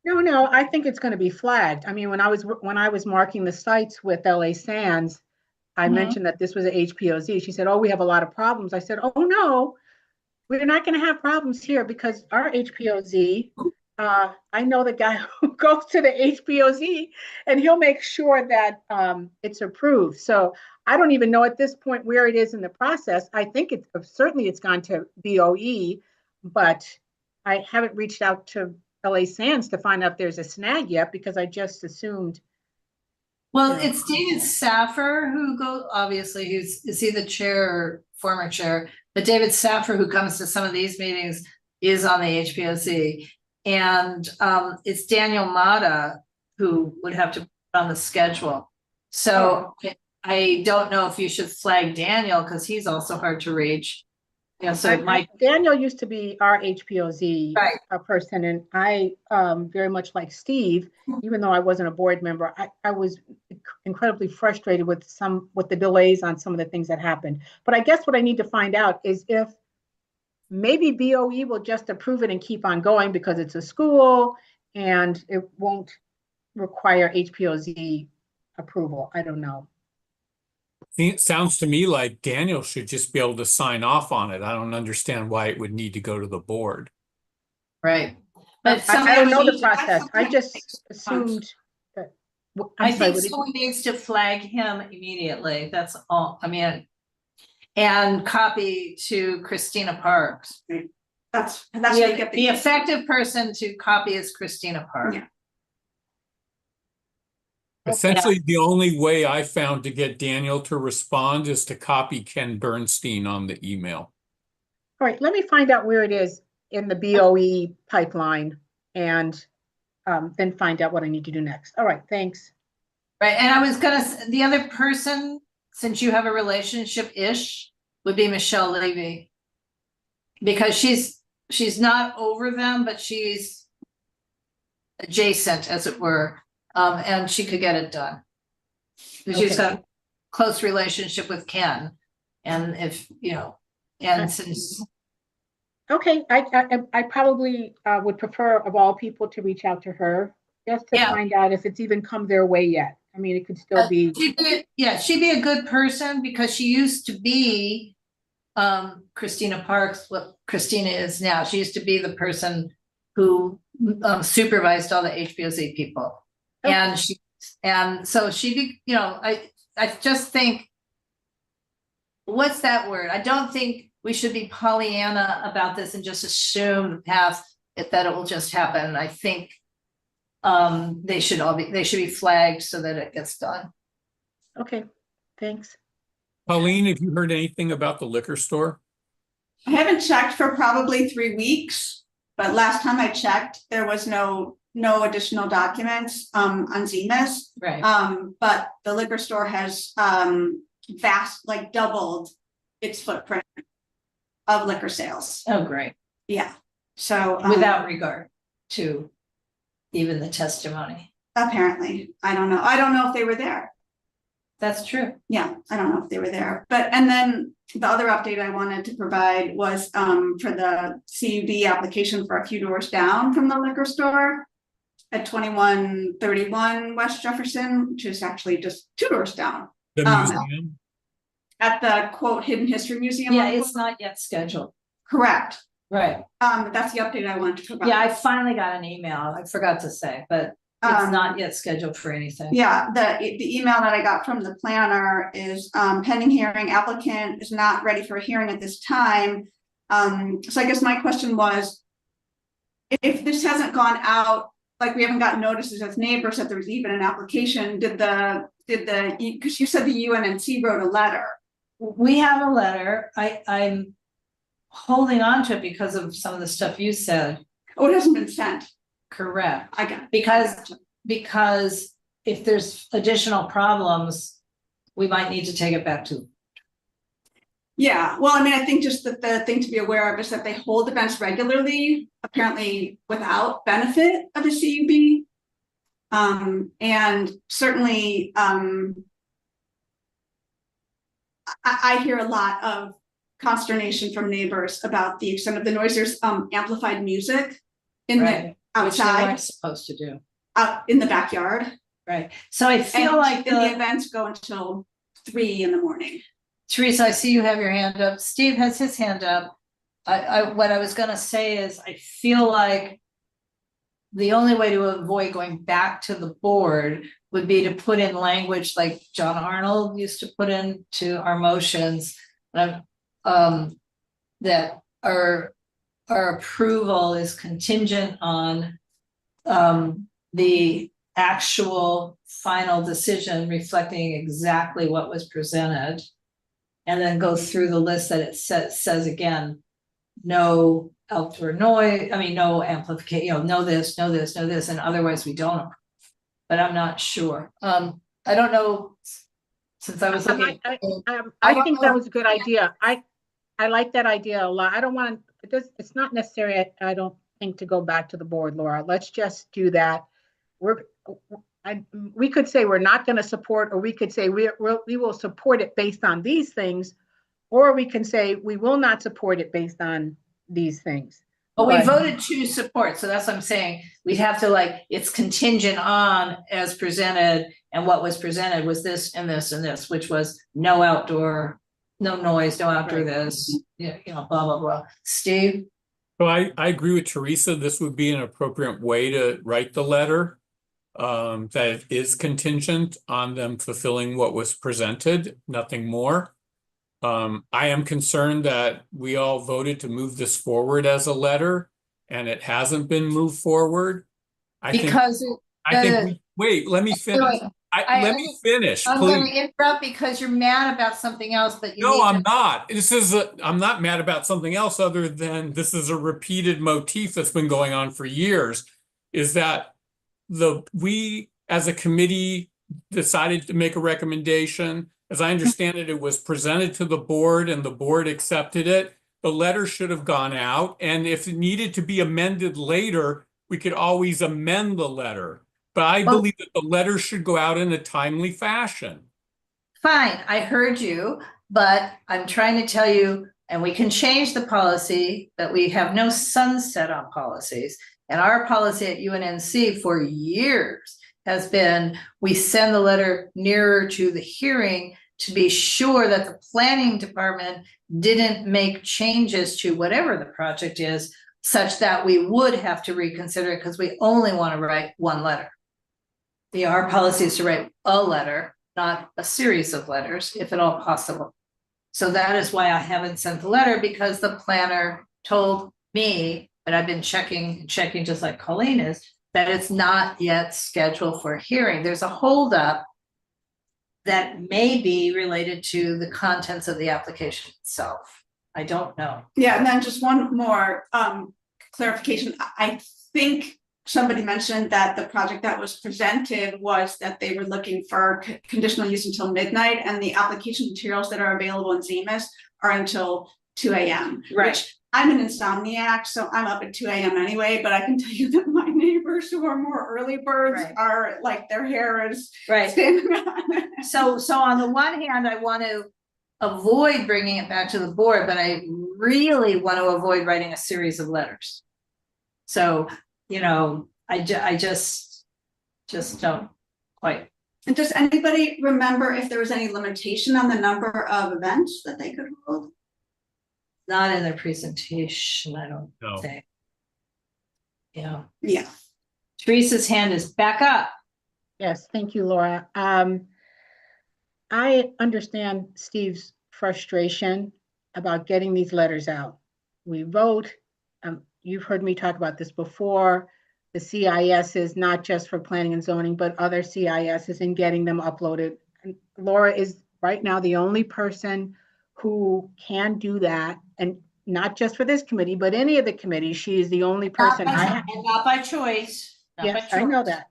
[SPEAKER 4] No, I think it's going to be flagged. I mean, when I was marking the sites with LA Sands, I
[SPEAKER 1] Mhm.
[SPEAKER 4] mentioned that this was a HPOZ. She said, "Oh, we have a lot of problems." I said, "Oh no, we're not going to have problems here because our HPOZ, I know the guy who goes to the HPOZ and he'll make sure that it's approved." So I don't even know at this point where it is in the process. I think it's gone to BOE, but I haven't reached out to LA Sands to find out if there's a snag yet because I just assumed.
[SPEAKER 1] Well,
[SPEAKER 4] Yeah.
[SPEAKER 1] it's David Saffer who obviously, is he the chair or former chair? But David Saffer, who comes to some of these meetings, is on the HPOC. And it's Daniel Mata who would have to put on the schedule. So I don't know if you should flag Daniel because he's also hard to reach. Yeah, so it might.
[SPEAKER 4] Daniel used to be our HPOZ
[SPEAKER 1] Right.
[SPEAKER 4] person, and I very much like Steve, even though I wasn't a board member, I was incredibly frustrated with the delays on some of the things that happened. But I guess what I need to find out is if maybe BOE will just approve it and keep on going because it's a school and it won't require HPOZ approval. I don't know.
[SPEAKER 2] It sounds to me like Daniel should just be able to sign off on it. I don't understand why it would need to go to the board.
[SPEAKER 1] Right. But
[SPEAKER 4] I don't know the
[SPEAKER 3] somebody-
[SPEAKER 4] process. I just assumed that.
[SPEAKER 1] I
[SPEAKER 4] I'm sorry,
[SPEAKER 1] think
[SPEAKER 4] what did
[SPEAKER 1] someone needs to flag him immediately. That's all. I mean, and copy to Christina Parks.
[SPEAKER 3] That's what you get
[SPEAKER 1] The effective person to copy is Christina Parks.
[SPEAKER 3] Yeah.
[SPEAKER 2] Essentially, the only way I found to get Daniel to respond is to copy Ken Bernstein on the email.
[SPEAKER 4] All right, let me find out where it is in the BOE pipeline and then find out what I need to do next. All right, thanks.
[SPEAKER 1] Right, and I was the other person, since you have a relationship-ish, would be Michelle Levy. Because she's not over them, but she's adjacent, as it were, and she could get it done. Because she's got a close relationship with Ken, and since.
[SPEAKER 4] Okay, I probably would prefer of all people to reach out to her just to find out if it's even come their way yet. I mean, it could still be.
[SPEAKER 1] She'd be a good person because she used to be Christina Parks, what Christina is now. She used to be the person who supervised all the HPOC people. Okay. And so she'd be, I just think, what's that word? I don't think we should be Pollyanna about this and just assume the path that it will just happen. I think they should be flagged so that it gets done.
[SPEAKER 4] Okay, thanks.
[SPEAKER 2] Pauline, have you heard anything about the liquor store?
[SPEAKER 3] I haven't checked for probably 3 weeks, but last time I checked, there was no additional documents on ZMIS.
[SPEAKER 1] Right.
[SPEAKER 3] But the liquor store has doubled its footprint of liquor sales.
[SPEAKER 1] Oh, great.
[SPEAKER 3] Yeah. So
[SPEAKER 1] without regard to even the testimony.
[SPEAKER 3] Apparently, I don't know if they were there.
[SPEAKER 1] That's true.
[SPEAKER 3] Yeah, I don't know if they were there. And then the other update I wanted to provide was for the CUD application for a few doors down from the liquor store at 2131 West Jefferson, which is actually just 2 doors down.
[SPEAKER 2] The museum?
[SPEAKER 3] At the quote Hidden History Museum.
[SPEAKER 1] Yeah, it's not yet scheduled.
[SPEAKER 3] Correct.
[SPEAKER 1] Right.
[SPEAKER 3] That's the update I wanted to provide.
[SPEAKER 1] Yeah, I finally got an email. I forgot to say, but it's not yet scheduled for anything.
[SPEAKER 3] Yeah, the email that I got from the planner is pending hearing, applicant is not ready for a hearing at this time. So I guess my question was, if this hasn't gone out, like we haven't gotten notices as neighbors that there's even an application, because you said the UNNC wrote a letter.
[SPEAKER 1] We have a letter. I'm holding on to it because of some of the stuff you said.
[SPEAKER 3] Oh, it hasn't been sent.
[SPEAKER 1] Correct.
[SPEAKER 3] I got it.
[SPEAKER 1] Because if there's additional problems, we might need to take it back to.
[SPEAKER 3] Yeah, well, I mean, I think just that the thing to be aware of is that they hold events regularly, apparently without benefit of a CUB. And certainly, I hear a lot of consternation from neighbors about the extent of the noise. There's amplified music in the
[SPEAKER 1] Right. Which they weren't
[SPEAKER 3] outside,
[SPEAKER 1] supposed to do.
[SPEAKER 3] out in the backyard.
[SPEAKER 1] Right. So I feel
[SPEAKER 3] And
[SPEAKER 1] like
[SPEAKER 3] the events go until 3 in the morning.
[SPEAKER 1] Teresa, I see you have your hand up. Steve has his hand up. What I was gonna say is, I feel like the only way to avoid going back to the board would be to put in language like John Arnold used to put into our motions. That our approval is contingent on the actual final decision reflecting exactly what was presented. And then go through the list that it says again, no outdoor noise, no amplification, no this, no this, no this, and otherwise we don't approve. But I'm not sure. I don't know, since I was looking.
[SPEAKER 4] I think that was a good idea. I like that idea a lot. I don't want to, it's not necessary, I don't think, to go back to the board, Laura. Let's just do that. We could say we're not going to support, or we could say we will support it based on these things, or we can say we will not support it based on these things.
[SPEAKER 1] But we voted to support, so that's what I'm saying. We'd have to it's contingent on as presented, and what was presented was this and this and this, which was no outdoor, no noise, no outdoor this, blah, blah, blah. Steve?
[SPEAKER 2] So I agree with Teresa. This would be an appropriate way to write the letter. That is contingent on them fulfilling what was presented, nothing more. I am concerned that we all voted to move this forward as a letter and it hasn't been moved forward. Wait, let me finish. Let me finish,
[SPEAKER 1] I'm
[SPEAKER 2] please.
[SPEAKER 1] going to interrupt because you're mad about something else, but you
[SPEAKER 2] No, I'm not. I'm not mad about something else other than this is a repeated motif that's been going on for years, is that we as a committee decided to make a recommendation. As I understand it, it was presented to the board and the board accepted it. The letter should have gone out, and if it needed to be amended later, we could always amend the letter. But I believe that the letter should go out in a timely fashion.
[SPEAKER 1] Fine, I heard you, but I'm trying to tell you, and we can change the policy, that we have no sunset on policies. And our policy at UNNC for years has been, we send the letter nearer to the hearing to be sure that the planning department didn't make changes to whatever the project is, such that we would have to reconsider it because we only want to write one letter. Our policy is to write a letter, not a series of letters, if at all possible. So that is why I haven't sent the letter, because the planner told me, but I've been checking just like Colleen is, that it's not yet scheduled for a hearing. There's a holdup that may be related to the contents of the application itself. I don't know.
[SPEAKER 3] Yeah, and then just one more clarification. I think somebody mentioned that the project that was presented was that they were looking for conditional use until midnight, and the application materials that are available in ZMIS are until 2 a.m.
[SPEAKER 1] Right.
[SPEAKER 3] Which I'm an insomniac, so I'm up at 2 a.m. anyway, but I can tell you that my neighbors who are more early birds are like, their hair is standing on.
[SPEAKER 1] So on the one hand, I want to avoid bringing it back to the board, but I really want to avoid writing a series of letters. So, I just don't quite.
[SPEAKER 3] And does anybody remember if there was any limitation on the number of events that they could hold?
[SPEAKER 1] Not in their presentation, I don't
[SPEAKER 2] No.
[SPEAKER 1] think.
[SPEAKER 3] Yeah.
[SPEAKER 1] Teresa's hand is back up.
[SPEAKER 4] Yes, thank you, Laura. I understand Steve's frustration about getting these letters out. We vote. You've heard me talk about this before. The CIS is not just for planning and zoning, but other CISs, and getting them uploaded. And Laura is right now the only person who can do that, and not just for this committee, but any of the committees. She is the only person.
[SPEAKER 1] Not by choice.
[SPEAKER 4] Yes, I know that.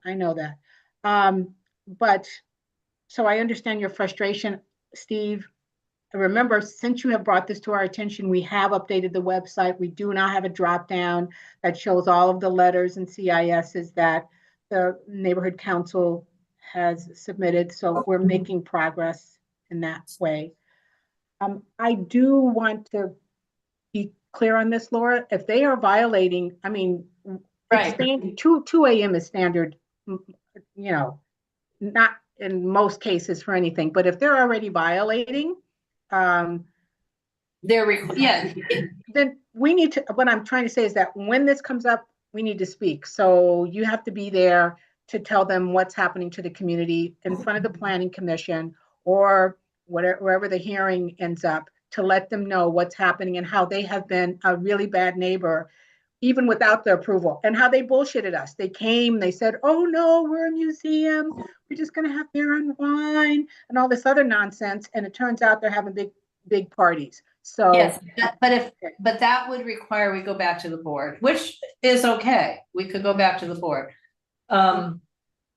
[SPEAKER 4] But so I understand your frustration, Steve. Remember, since you have brought this to our attention, we have updated the website. We do now have a drop down that shows all of the letters and CISs that the neighborhood council has submitted. So we're making progress in that way. I do want to be clear on this, Laura. If they are violating, I mean,
[SPEAKER 1] Right.
[SPEAKER 4] two a.m. is standard, not in most cases for anything, but if they're already violating,
[SPEAKER 1] Yeah,
[SPEAKER 4] then we need to, what I'm trying to say is that when this comes up, we need to speak. So you have to be there to tell them what's happening to the community in front of the planning commission or wherever the hearing ends up, to let them know what's happening and how they have been a really bad neighbor, even without the approval, and how they bullshitted us. They came, they said, oh no, we're a museum. We're just gonna have beer and wine and all this other nonsense. And it turns out they're having big parties. So
[SPEAKER 1] yes, but that would require we go back to the board, which is okay. We could go back to the board. I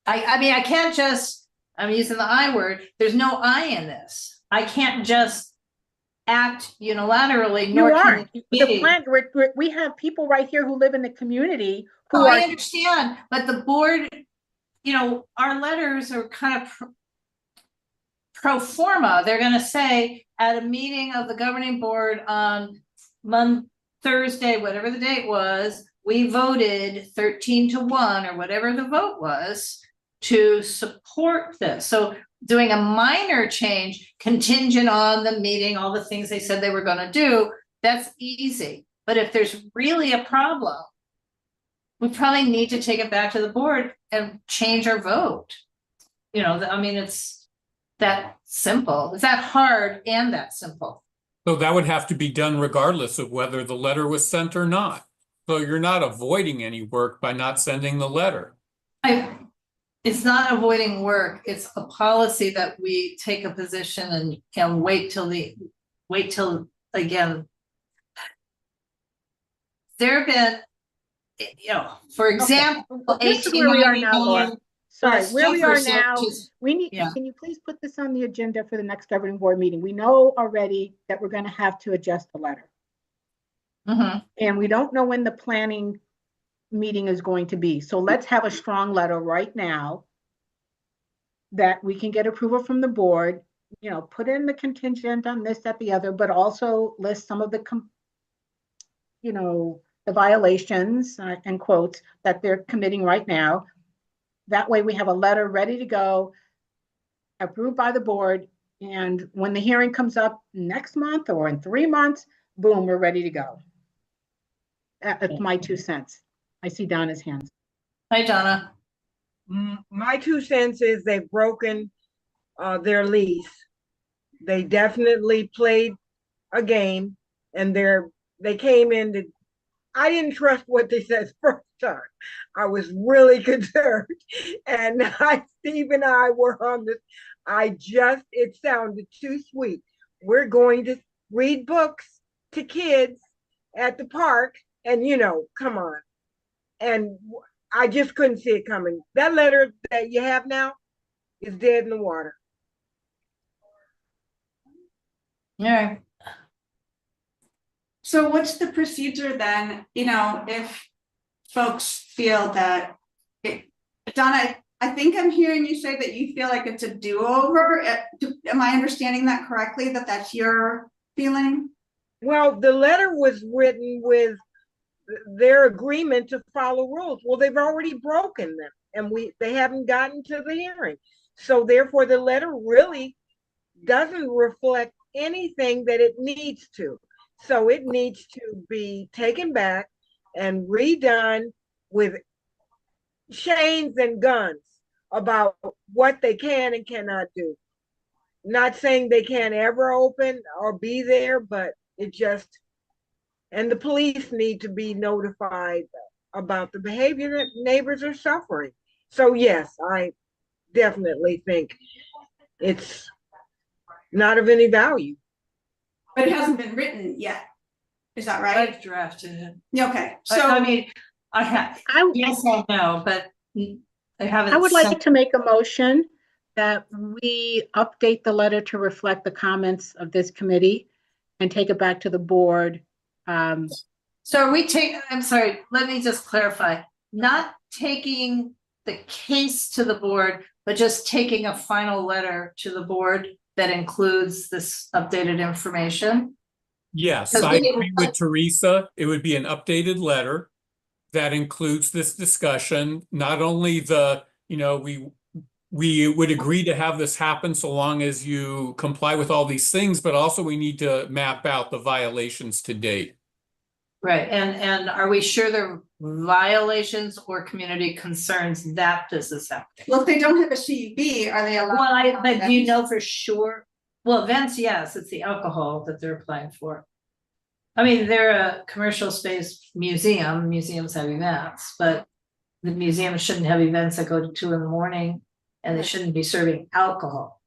[SPEAKER 1] mean, I can't just, I'm using the I word, there's no I in this. I can't just act unilaterally,
[SPEAKER 4] you
[SPEAKER 1] nor
[SPEAKER 4] are
[SPEAKER 1] can
[SPEAKER 4] the
[SPEAKER 1] we.
[SPEAKER 4] plant. We have people right here who live in the community who
[SPEAKER 1] Oh,
[SPEAKER 4] are.
[SPEAKER 1] I understand, but the board, our letters are kind of pro forma. They're gonna say at a meeting of the governing board on Thursday, whatever the date was, we voted 13-1 or whatever the vote was to support this. So doing a minor change contingent on the meeting, all the things they said they were gonna do, that's easy. But if there's really a problem, we probably need to take it back to the board and change our vote. I mean, it's that simple. It's that hard and that simple.
[SPEAKER 2] So that would have to be done regardless of whether the letter was sent or not. So you're not avoiding any work by not sending the letter.
[SPEAKER 1] It's not avoiding work. It's a policy that we take a position and wait till again. There have been, for example,
[SPEAKER 4] This is where we are now, Laura.
[SPEAKER 1] 1899.
[SPEAKER 4] Sorry, where we are
[SPEAKER 1] Jefferson,
[SPEAKER 4] now, we need,
[SPEAKER 1] yeah.
[SPEAKER 4] can you please put this on the agenda for the next governing board meeting? We know already that we're gonna have to adjust the letter.
[SPEAKER 1] Mhm.
[SPEAKER 4] And we don't know when the planning meeting is going to be. So let's have a strong letter right now that we can get approval from the board, put in the contingent on this, that, the other, but also list some of the, the violations and quotes that they're committing right now. That way we have a letter ready to go, approved by the board. And when the hearing comes up next month or in 3 months, boom, we're ready to go. That's my 2 cents. I see Donna's hands.
[SPEAKER 1] Hi, Donna.
[SPEAKER 6] My 2 cents is they've broken their lease. They definitely played a game, and they came in to. I didn't trust what they said first time. I was really concerned, and Steve and I were on this. It sounded too sweet. We're going to read books to kids at the park, and come on. And I just couldn't see it coming. That letter that you have now is dead in the water.
[SPEAKER 1] All right.
[SPEAKER 3] So what's the procedure then, if folks feel that Donna, I think I'm hearing you say that you feel like it's a do-over. Am I understanding that correctly, that that's your feeling?
[SPEAKER 6] Well, the letter was written with their agreement to follow rules. Well, they've already broken them, and they haven't gotten to the hearing. So therefore, the letter really doesn't reflect anything that it needs to. So it needs to be taken back and redone with chains and guns about what they can and cannot do. Not saying they can't ever open or be there, but and the police need to be notified about the behavior that neighbors are suffering. So yes, I definitely think it's not of any value.
[SPEAKER 3] But it hasn't been written yet. Is that right?
[SPEAKER 1] I've drafted it.
[SPEAKER 3] Yeah, okay.
[SPEAKER 1] So
[SPEAKER 3] So
[SPEAKER 1] I mean, I have, yes, I know, but I haven't.
[SPEAKER 4] I would like to make a motion that we update the letter to reflect the comments of this committee and take it back to the board.
[SPEAKER 1] So are we I'm sorry, let me just clarify, not taking the case to the board, but just taking a final letter to the board that includes this updated information.
[SPEAKER 2] Yes,
[SPEAKER 1] Because
[SPEAKER 2] I
[SPEAKER 1] we-
[SPEAKER 2] agree with Teresa. It would be an updated letter that includes this discussion, not only the, we would agree to have this happen so long as you comply with all these things, but also we need to map out the violations to date.
[SPEAKER 1] Right, and are we sure they're violations or community concerns that this is happening?
[SPEAKER 3] Well, if they don't have a CUB, are they allowed?
[SPEAKER 1] Well, but do you know for sure? Well, events, yes, it's the alcohol that they're applying for. I mean, they're a commercial space museum, museums have events, but the museum shouldn't have events that go to 2 a.m. and they shouldn't be serving alcohol.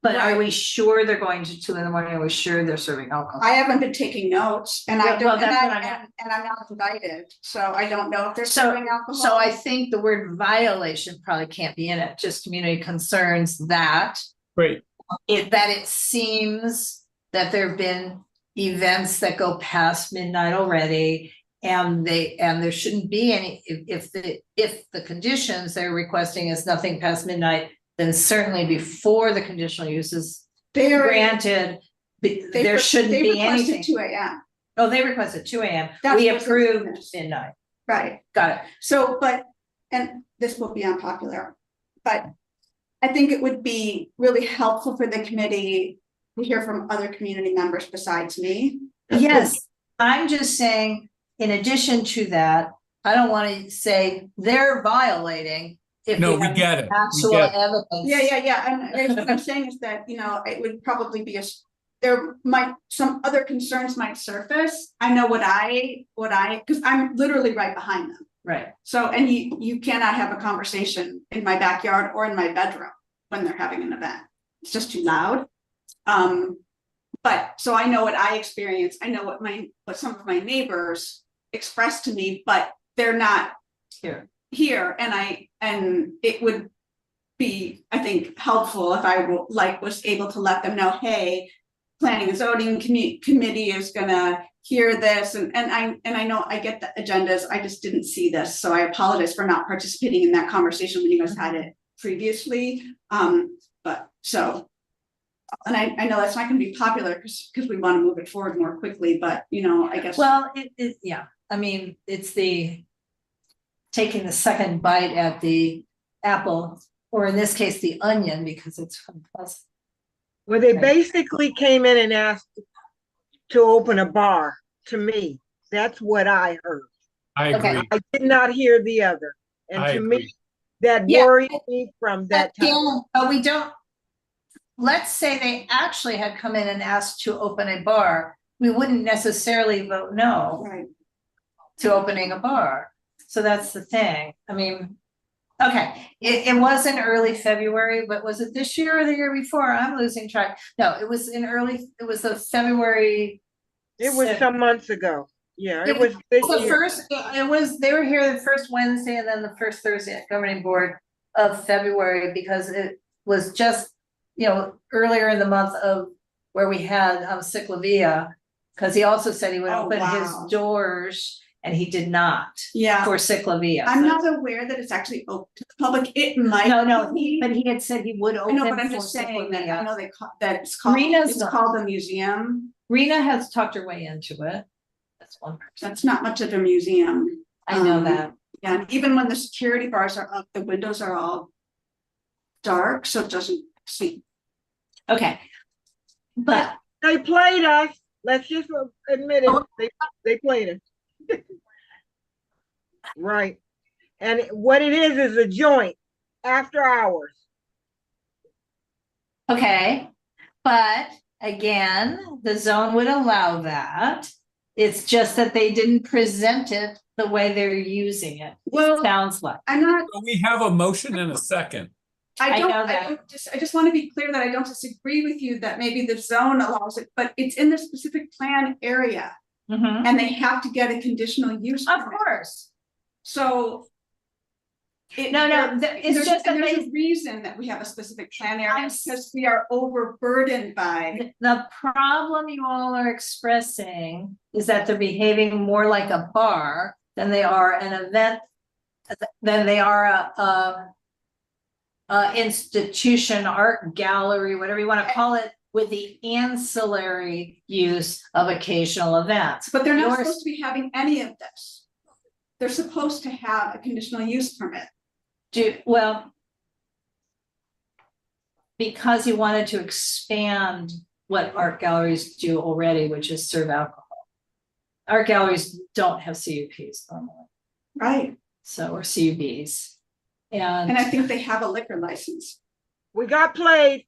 [SPEAKER 1] But are we sure they're going to 2 a.m? Are we sure they're serving alcohol?
[SPEAKER 3] I haven't been taking notes and I
[SPEAKER 1] Well,
[SPEAKER 3] don't,
[SPEAKER 1] that's what
[SPEAKER 3] and I'm not invited, so I don't know if they're
[SPEAKER 1] So-
[SPEAKER 3] serving alcohol.
[SPEAKER 1] So I think the word violation probably can't be in it, just community concerns that
[SPEAKER 2] Great.
[SPEAKER 1] it seems that there have been events that go past midnight already. And there shouldn't be any, if the conditions they're requesting is nothing past midnight, then certainly before the conditional use is granted, there shouldn't be anything.
[SPEAKER 3] 2 a.m.
[SPEAKER 1] Oh, they requested 2 a.m.
[SPEAKER 3] That's
[SPEAKER 1] We
[SPEAKER 3] what's
[SPEAKER 1] approved
[SPEAKER 3] in this.
[SPEAKER 1] midnight.
[SPEAKER 3] Right,
[SPEAKER 1] Got it.
[SPEAKER 3] so, and this will be unpopular, but I think it would be really helpful for the committee to hear from other community members besides me.
[SPEAKER 1] Yes, I'm just saying, in addition to that, I don't want to say they're violating. If
[SPEAKER 2] No, we
[SPEAKER 1] have
[SPEAKER 2] get it. We
[SPEAKER 1] Actual
[SPEAKER 2] get it.
[SPEAKER 1] evidence.
[SPEAKER 3] Yeah, and what I'm saying is that, it would probably be some other concerns might surface. I know because I'm literally right behind them.
[SPEAKER 1] Right,
[SPEAKER 3] So, and you cannot have a conversation in my backyard or in my bedroom when they're having an event. It's just too loud. But, so I know what I experience. I know what some of my neighbors expressed to me, but they're not here. And it would be, I think, helpful if I was able to let them know, hey, planning and zoning committee is gonna hear this, and I know I get the agendas, I just didn't see this, so I apologize for not participating in that conversation when you guys had it previously. But so, and I know that's not gonna be popular because we want to move it forward more quickly, but I guess.
[SPEAKER 1] well, yeah, I mean, it's taking the second bite at the apple, or in this case, the onion, because it's unpleasant.
[SPEAKER 6] Well, they basically came in and asked to open a bar to me. That's what I heard.
[SPEAKER 2] I
[SPEAKER 1] Okay.
[SPEAKER 2] agree.
[SPEAKER 6] I did not hear the other. And
[SPEAKER 2] I
[SPEAKER 6] to
[SPEAKER 2] agree.
[SPEAKER 6] me, that
[SPEAKER 1] Yeah.
[SPEAKER 6] worried me from that time.
[SPEAKER 1] Again, but we don't, let's say they actually had come in and asked to open a bar, we wouldn't necessarily vote no
[SPEAKER 3] Right.
[SPEAKER 1] to opening a bar. So that's the thing, I mean, okay, it was in early February, but was it this year or the year before? I'm losing track. No, it was the February.
[SPEAKER 6] It was some months ago. Yeah, it was this
[SPEAKER 1] The
[SPEAKER 6] year.
[SPEAKER 1] they were here the first Wednesday and then the first Thursday at governing board of February, because it was just, earlier in the month of where we had Ciclavia, because he also said he would
[SPEAKER 3] Oh,
[SPEAKER 1] open his
[SPEAKER 3] wow.
[SPEAKER 1] doors and he did not
[SPEAKER 3] Yeah,
[SPEAKER 1] for Ciclavia.
[SPEAKER 3] I'm not aware that it's actually open to the public. It might.
[SPEAKER 1] No,
[SPEAKER 3] be.
[SPEAKER 1] but he had said he would
[SPEAKER 3] I
[SPEAKER 1] open.
[SPEAKER 3] know, but I'm
[SPEAKER 1] for
[SPEAKER 3] just saying that I
[SPEAKER 1] Ciclavia.
[SPEAKER 3] know that it's called,
[SPEAKER 1] Rena's
[SPEAKER 3] it's
[SPEAKER 1] not-
[SPEAKER 3] called a museum.
[SPEAKER 1] Rena has talked her way into it. That's one person.
[SPEAKER 3] That's not much of a museum.
[SPEAKER 1] I know
[SPEAKER 3] Um,
[SPEAKER 1] that.
[SPEAKER 3] Yeah, and even when the security bars are up, the windows are all dark, so it doesn't see.
[SPEAKER 1] Okay. But
[SPEAKER 6] They played us. Let's just admit it. They played us. Right. And what it is a joint after hours.
[SPEAKER 1] okay, but again, the zone would allow that. It's just that they didn't present it the way they're using it.
[SPEAKER 3] Well,
[SPEAKER 1] Sounds like.
[SPEAKER 3] I'm not,
[SPEAKER 2] So we have a motion and a second.
[SPEAKER 1] I know that.
[SPEAKER 3] I just want to be clear that I don't disagree with you that maybe the zone allows it, but it's in the specific plan area
[SPEAKER 1] Mhm.
[SPEAKER 3] and they have to get a conditional use.
[SPEAKER 1] Of
[SPEAKER 3] permit.
[SPEAKER 1] course.
[SPEAKER 3] So.
[SPEAKER 1] No, it's just that
[SPEAKER 3] There's
[SPEAKER 1] they,
[SPEAKER 3] a reason that we have a specific plan area
[SPEAKER 1] I'm
[SPEAKER 3] because we are overburdened by.
[SPEAKER 1] the problem you all are expressing is that they're behaving more like a bar than they are an event, than they are institution, art gallery, whatever you want to call it, with the ancillary use of occasional events.
[SPEAKER 3] But they're not
[SPEAKER 1] Yours-
[SPEAKER 3] supposed to be having any of this. They're supposed to have a conditional use permit.
[SPEAKER 1] Well, because you wanted to expand what art galleries do already, which is serve alcohol. Art galleries don't have CUPs normally,
[SPEAKER 3] Right.
[SPEAKER 1] so, or CUBs.
[SPEAKER 3] And I think they have a liquor license.
[SPEAKER 6] We got played.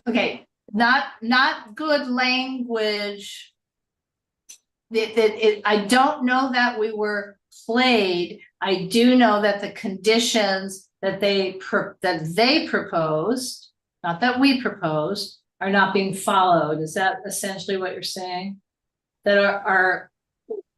[SPEAKER 1] Okay, not good language. I don't know that we were played. I do know that the conditions that they proposed, not that we proposed, are not being followed. Is that essentially what you're saying? That our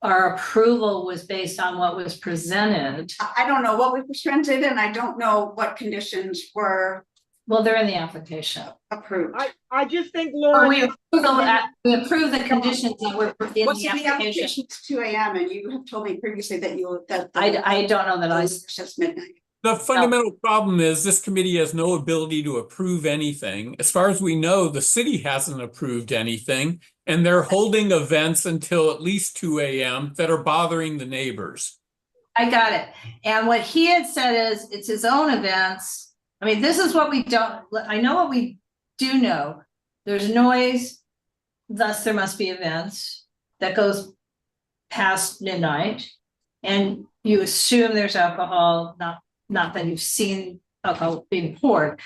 [SPEAKER 1] approval was based on what was presented.
[SPEAKER 3] I don't know what we presented, and I don't know what conditions were
[SPEAKER 1] Well, they're in the application.
[SPEAKER 3] approved.
[SPEAKER 6] I just think
[SPEAKER 1] Or
[SPEAKER 6] Laura.
[SPEAKER 1] we approve the conditions that were in
[SPEAKER 3] What's
[SPEAKER 1] the
[SPEAKER 3] in the
[SPEAKER 1] application.
[SPEAKER 3] application? It's 2 a.m. and you have told me previously that
[SPEAKER 1] I don't know that I,
[SPEAKER 3] It's midnight.
[SPEAKER 2] The fundamental problem is this committee has no ability to approve anything. As far as we know, the city hasn't approved anything, and they're holding events until at least 2 a.m. that are bothering the neighbors.
[SPEAKER 1] I got it. And what he had said is it's his own events. I mean, this is what we don't, I know what we do know. There's noise, thus there must be events that goes past midnight. And you assume there's alcohol, not that you've seen alcohol being poured.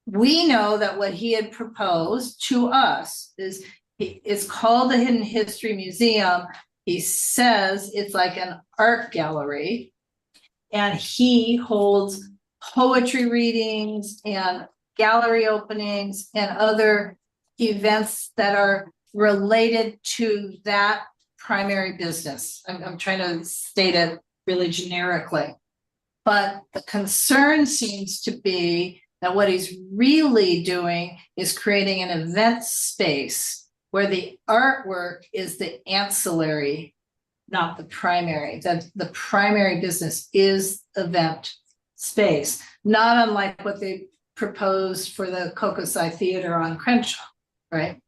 [SPEAKER 1] We know that what he had proposed to us is, it's called the Hidden History Museum. He says it's like an art gallery, and he holds poetry readings and gallery openings and other events that are related to that primary business. I'm trying to state it really generically. But the concern seems to be that what he's really doing is creating an event space where the artwork is the ancillary, not the primary. That the primary business is event space, not unlike what they proposed for the Cocosai Theater on Crenshaw, right?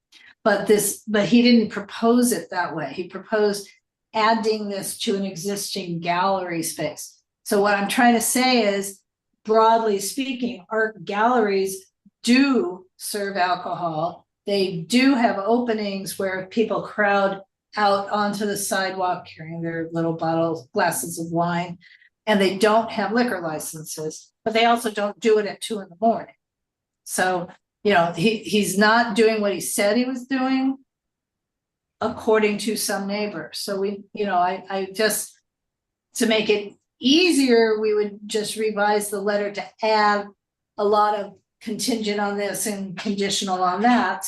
[SPEAKER 1] But he didn't propose it that way. He proposed adding this to an existing gallery space. So what I'm trying to say is, broadly speaking, art galleries do serve alcohol. They do have openings where people crowd out onto the sidewalk carrying their little bottles, glasses of wine, and they don't have liquor licenses, but they also don't do it at 2 a.m. So, you know, he's not doing what he said he was doing, according to some neighbors. So we, you know, I just, to make it easier, we would just revise the letter to add a lot of contingent on this and conditional on that,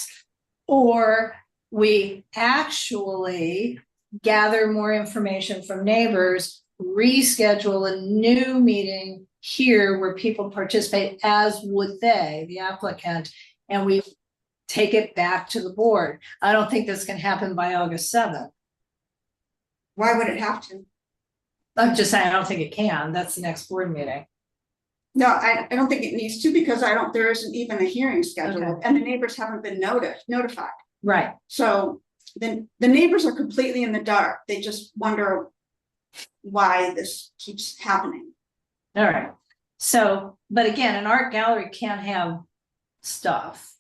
[SPEAKER 1] or we actually gather more information from neighbors, reschedule a new meeting here where people participate as would they, the applicant, and we take it back to the board. I don't think this can happen by August 7th.
[SPEAKER 3] Why would it have to?
[SPEAKER 1] I'm just saying, I don't think it can. That's the next board meeting.
[SPEAKER 3] No, I don't think it needs to, because there isn't even a hearing scheduled,
[SPEAKER 1] Okay.
[SPEAKER 3] and the neighbors haven't been notified.
[SPEAKER 1] Right.
[SPEAKER 3] So then the neighbors are completely in the dark. They just wonder why this keeps happening.
[SPEAKER 1] All right. So, but again, an art gallery can't have stuff.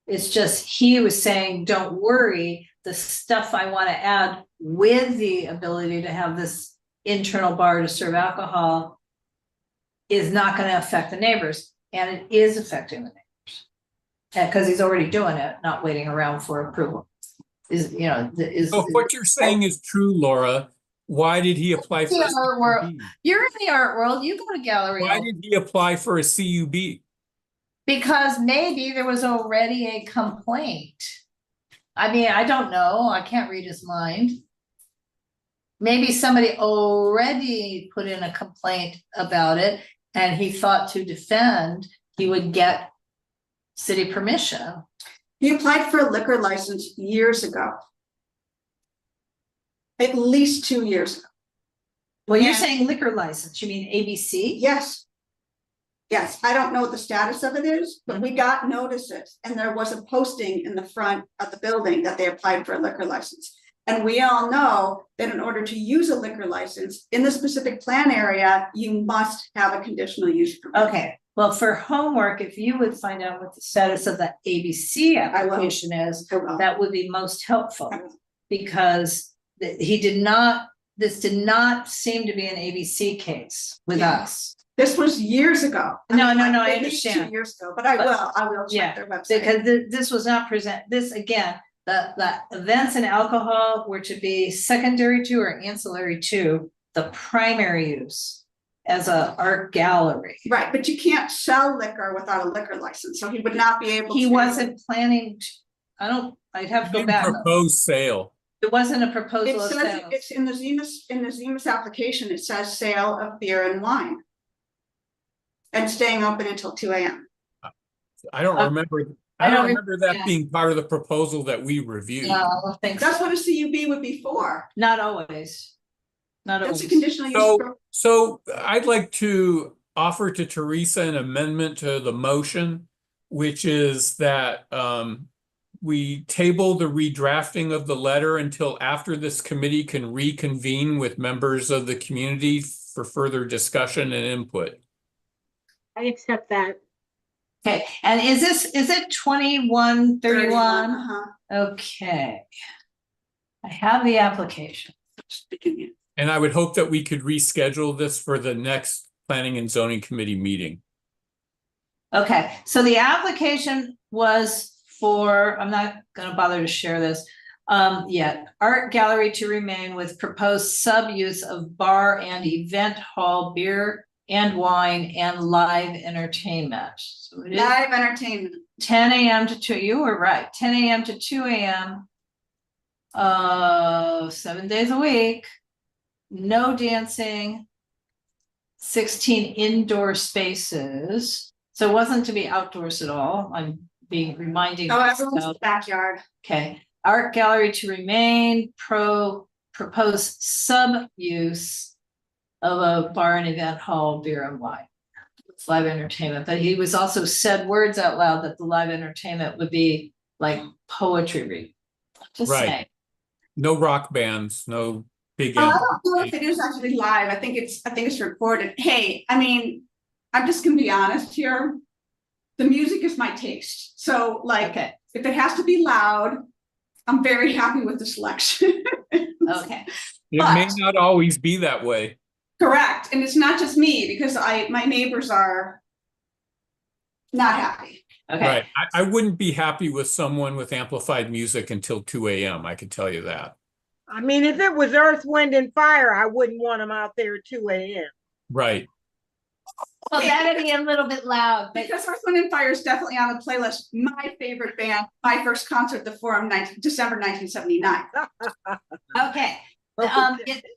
[SPEAKER 1] It's just, he was saying, don't worry, the stuff I want to add with the ability to have this internal bar to serve alcohol is not going to affect the neighbors, and it is affecting the neighbors. Because he's already doing it, not waiting around for approval. Is, you know,
[SPEAKER 2] So if what you're saying is true, Laura, why did he apply for a CUB?
[SPEAKER 1] You're in the art world, you go to gallery.
[SPEAKER 2] Why did he apply for a CUB?
[SPEAKER 1] Because maybe there was already a complaint. I mean, I don't know, I can't read his mind. Maybe somebody already put in a complaint about it, and he thought to defend, he would get city permission.
[SPEAKER 3] He applied for a liquor license years ago. At least 2 years ago.
[SPEAKER 1] Well, you're
[SPEAKER 3] Yeah.
[SPEAKER 1] saying liquor license, you mean ABC?
[SPEAKER 3] Yes, Yes, I don't know what the status of it is, but we got notices and there was a posting in the front of the building that they applied for a liquor license. And we all know that in order to use a liquor license in the specific plan area, you must have a conditional use permit.
[SPEAKER 1] Okay, well, for homework, if you would find out what the status of the ABC
[SPEAKER 3] will.
[SPEAKER 1] application is,
[SPEAKER 3] I will.
[SPEAKER 1] that would be most helpful.
[SPEAKER 3] I will.
[SPEAKER 1] Because this did not seem to be an ABC case with
[SPEAKER 3] Yeah.
[SPEAKER 1] us.
[SPEAKER 3] This was years ago.
[SPEAKER 1] No,
[SPEAKER 3] mean,
[SPEAKER 1] no,
[SPEAKER 3] like,
[SPEAKER 1] I
[SPEAKER 3] at least 2
[SPEAKER 1] understand.
[SPEAKER 3] years ago, but I will
[SPEAKER 1] Yeah,
[SPEAKER 3] check their website.
[SPEAKER 1] Because this was not this again, the events and alcohol were to be secondary to or ancillary to the primary use as a art gallery.
[SPEAKER 3] Right, but you can't sell liquor without a liquor license, so he would not be able to.
[SPEAKER 1] He wasn't planning to, I'd have to go
[SPEAKER 2] Didn't
[SPEAKER 1] back.
[SPEAKER 2] propose sale.
[SPEAKER 1] It wasn't a
[SPEAKER 3] It
[SPEAKER 1] proposal of
[SPEAKER 3] says,
[SPEAKER 1] sales.
[SPEAKER 3] it's in the Zemus application, it says sale of beer and wine. And staying open until 2 AM.
[SPEAKER 2] I don't
[SPEAKER 1] Uh,
[SPEAKER 2] remember,
[SPEAKER 1] I
[SPEAKER 2] I
[SPEAKER 1] don't
[SPEAKER 2] don't remember that
[SPEAKER 1] yeah.
[SPEAKER 2] being part of the proposal that we reviewed.
[SPEAKER 1] No, I don't think
[SPEAKER 3] That's
[SPEAKER 1] so.
[SPEAKER 3] what a CUB would be for.
[SPEAKER 1] Not always. Not
[SPEAKER 3] That's
[SPEAKER 1] always.
[SPEAKER 3] a conditional use.
[SPEAKER 2] So I'd like to offer to Teresa an amendment to the motion, which is that we table the redrafting of the letter until after this committee can reconvene with members of the community for further discussion and input.
[SPEAKER 4] I accept that.
[SPEAKER 1] Okay, and is it 2131?
[SPEAKER 3] Uh-huh.
[SPEAKER 1] Okay. I have the application.
[SPEAKER 2] And I would hope that we could reschedule this for the next Planning and Zoning Committee meeting.
[SPEAKER 1] Okay, so the application was for, I'm not gonna bother to share this yet. Art gallery to remain with proposed sub-use of bar and event hall, beer and wine and live entertainment. So it is
[SPEAKER 3] Live entertainment.
[SPEAKER 1] 10 AM to 2, you were right, 10 AM to 2 AM. 7 days a week, no dancing, 16 indoor spaces. So it wasn't to be outdoors at all. I'm reminding
[SPEAKER 3] Oh, everyone's
[SPEAKER 1] myself.
[SPEAKER 3] backyard.
[SPEAKER 1] Okay, art gallery to remain, proposed sub-use of a bar and event hall, beer and wine. It's live entertainment, but he was also said words out loud that the live entertainment would be like poetry read. Just
[SPEAKER 2] Right.
[SPEAKER 1] saying.
[SPEAKER 2] No rock bands, no big.
[SPEAKER 3] Oh, I don't know if it is actually live. I think it's recorded. Hey, I mean, I'm just gonna be honest here. The music is my taste. So like,
[SPEAKER 1] Okay,
[SPEAKER 3] if it has to be loud, I'm very happy with the selection.
[SPEAKER 1] okay.
[SPEAKER 2] It may
[SPEAKER 3] but-
[SPEAKER 2] not always be that way.
[SPEAKER 3] Correct. And it's not just me because my neighbors are not happy.
[SPEAKER 1] Okay,
[SPEAKER 2] Right. I wouldn't be happy with someone with amplified music until 2 AM. I can tell you that.
[SPEAKER 6] I mean, if it was Earth, Wind and Fire, I wouldn't want them out there at 2 AM.
[SPEAKER 2] Right.
[SPEAKER 1] well, that'd be a little bit loud, but
[SPEAKER 3] Because Earth, Wind and Fire is definitely on the playlist. My favorite band, my first concert at the Forum, December 1979.
[SPEAKER 1] okay.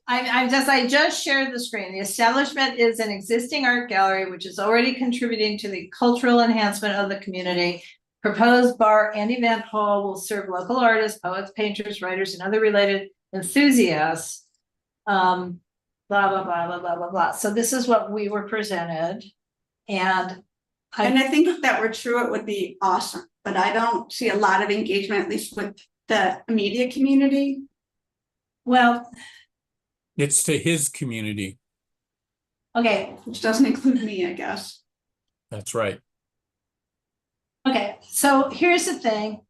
[SPEAKER 1] I just shared the screen. The establishment is an existing art gallery, which is already contributing to the cultural enhancement of the community. Proposed bar and event hall will serve local artists, poets, painters, writers, and other related enthusiasts. Blah, blah, blah, blah, blah, blah, blah. So this is what we were presented. And
[SPEAKER 3] And I think if that were true, it would be awesome. But I don't see a lot of engagement, at least with the immediate community.
[SPEAKER 1] well,
[SPEAKER 2] It's to his community.
[SPEAKER 1] okay,
[SPEAKER 3] Which doesn't include me, I guess.
[SPEAKER 2] That's right.
[SPEAKER 1] okay, so here's the thing.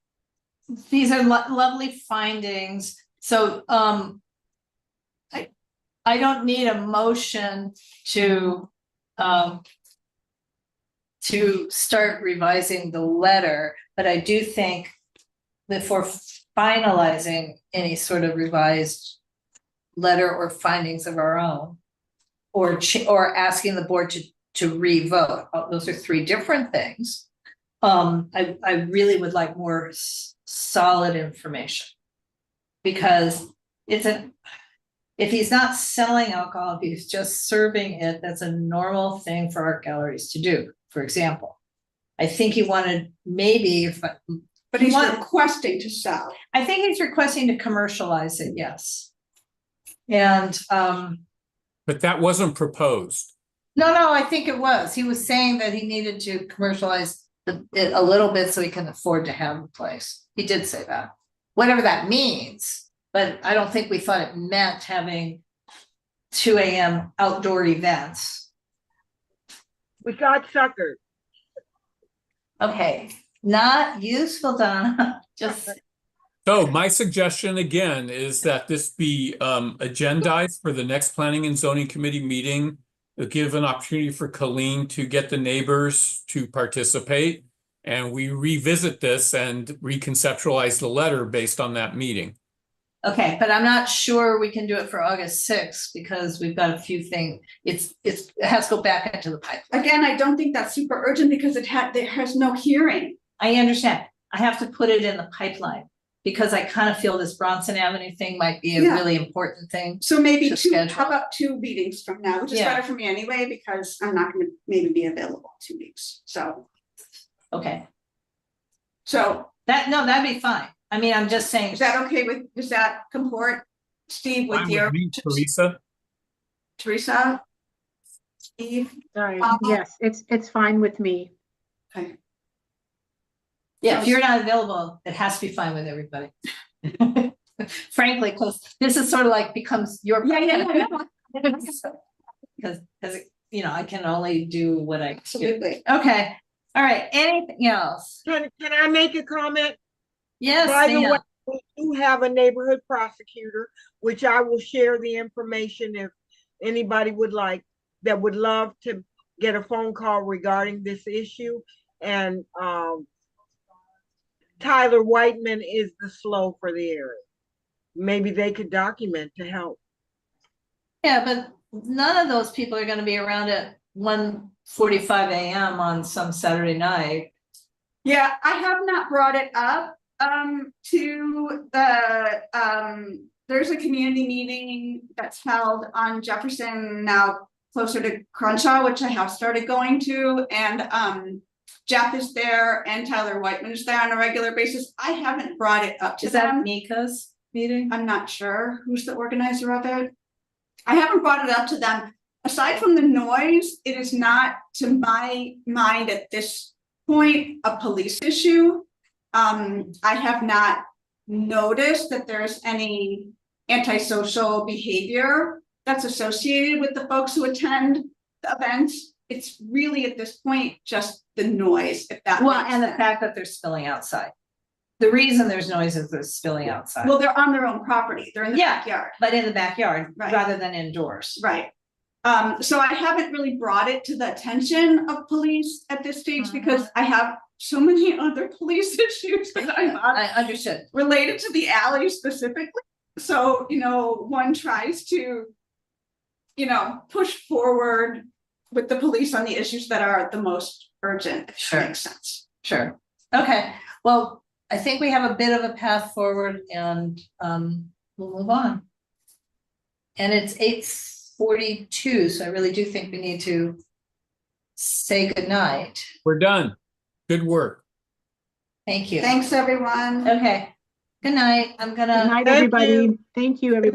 [SPEAKER 1] These are lovely findings, so I don't need a motion to start revising the letter, but I do think before finalizing any sort of revised letter or findings of our own, or asking the board to re-vote, those are three different things. I really would like more solid information. Because if he's not selling alcohol, if he's just serving it, that's a normal thing for art galleries to do, for example. I think he wanted maybe,
[SPEAKER 3] But he's
[SPEAKER 1] What?
[SPEAKER 3] requesting to sell.
[SPEAKER 1] I think he's requesting to commercialize it, yes. And
[SPEAKER 2] But that wasn't proposed.
[SPEAKER 1] No, I think it was. He was saying that he needed to commercialize it a little bit so he can afford to have the place. He did say that. Whatever that means, but I don't think we thought it meant having 2 a.m. outdoor events.
[SPEAKER 6] We got suckered.
[SPEAKER 1] Okay, not useful, Donna, just,
[SPEAKER 2] So my suggestion again is that this be agendized for the next planning and zoning committee meeting. To give an opportunity for Colleen to get the neighbors to participate. And we revisit this and reconceptualize the letter based on that meeting.
[SPEAKER 1] okay, but I'm not sure we can do it for August 6th because we've got a few things. It has to go back into the pipeline.
[SPEAKER 3] Again, I don't think that's super urgent because there has no hearing.
[SPEAKER 1] I understand. I have to put it in the pipeline because I kind of feel this Bronson Avenue thing might be a
[SPEAKER 3] Yeah.
[SPEAKER 1] really important thing.
[SPEAKER 3] So maybe
[SPEAKER 1] To
[SPEAKER 3] two,
[SPEAKER 1] schedule.
[SPEAKER 3] how about 2 meetings from now, which is
[SPEAKER 1] Yeah.
[SPEAKER 3] better for me anyway, because I'm not gonna maybe be available in 2 weeks, so.
[SPEAKER 1] Okay,
[SPEAKER 3] So
[SPEAKER 1] that'd be fine. I mean, I'm just saying.
[SPEAKER 3] is that okay with, does that comport, Steve, with
[SPEAKER 2] Fine
[SPEAKER 3] your,
[SPEAKER 2] with me, Teresa.
[SPEAKER 3] Teresa? Steve,
[SPEAKER 4] Sorry,
[SPEAKER 3] Uh,
[SPEAKER 4] yes, it's fine with me.
[SPEAKER 3] okay,
[SPEAKER 1] Yeah, if you're not available, it has to be fine with everybody. Frankly, because this is sort of like becomes your.
[SPEAKER 3] yeah.
[SPEAKER 1] Because, I can only do what I do.
[SPEAKER 3] Absolutely.
[SPEAKER 1] Okay, all right, anything else?
[SPEAKER 6] Can I make a comment?
[SPEAKER 1] Yes,
[SPEAKER 6] By the way,
[SPEAKER 1] Sam.
[SPEAKER 6] we do have a neighborhood prosecutor, which I will share the information if anybody would like, that would love to get a phone call regarding this issue. And Tyler Whiteman is the SLO for the area. Maybe they could document to help.
[SPEAKER 1] Yeah, but none of those people are gonna be around at 1:45 a.m. on some Saturday night.
[SPEAKER 3] Yeah, I have not brought it up, to the, there's a community meeting that's held on Jefferson now closer to Crenshaw, which I have started going to, and, Jeff is there and Tyler Whiteman is there on a regular basis. I haven't brought it up to
[SPEAKER 1] Is that
[SPEAKER 3] them.
[SPEAKER 1] Mika's meeting?
[SPEAKER 3] I'm not sure who's the organizer of it. I haven't brought it up to them. Aside from the noise, it is not, to my mind at this point, a police issue. I have not noticed that there's any antisocial behavior that's associated with the folks who attend the events. It's really at this point just the noise, if that
[SPEAKER 1] Well,
[SPEAKER 3] makes
[SPEAKER 1] and the
[SPEAKER 3] sense.
[SPEAKER 1] fact that they're spilling outside. The reason there's noise is they're spilling outside.
[SPEAKER 3] Well, they're on their own property. They're in the
[SPEAKER 1] Yeah.
[SPEAKER 3] backyard.
[SPEAKER 1] But in the backyard
[SPEAKER 3] Right.
[SPEAKER 1] rather than indoors.
[SPEAKER 3] Right. So I haven't really brought it to the attention of police at this stage because I have so many other police issues that I'm on
[SPEAKER 1] I understood.
[SPEAKER 3] related to the alley specifically. So, one tries to, push forward with the police on the issues that are the most urgent, if
[SPEAKER 1] Sure.
[SPEAKER 3] that makes sense.
[SPEAKER 1] Sure. Okay, well, I think we have a bit of a path forward and we'll move on. And it's 8:42, so I really do think we need to say goodnight.
[SPEAKER 2] We're done. Good work.
[SPEAKER 1] Thank you.
[SPEAKER 3] Thanks, everyone.
[SPEAKER 1] Okay, good night. I'm gonna.
[SPEAKER 4] Good night,
[SPEAKER 6] Thank
[SPEAKER 4] everybody.
[SPEAKER 6] you.
[SPEAKER 4] Thank you, everybody.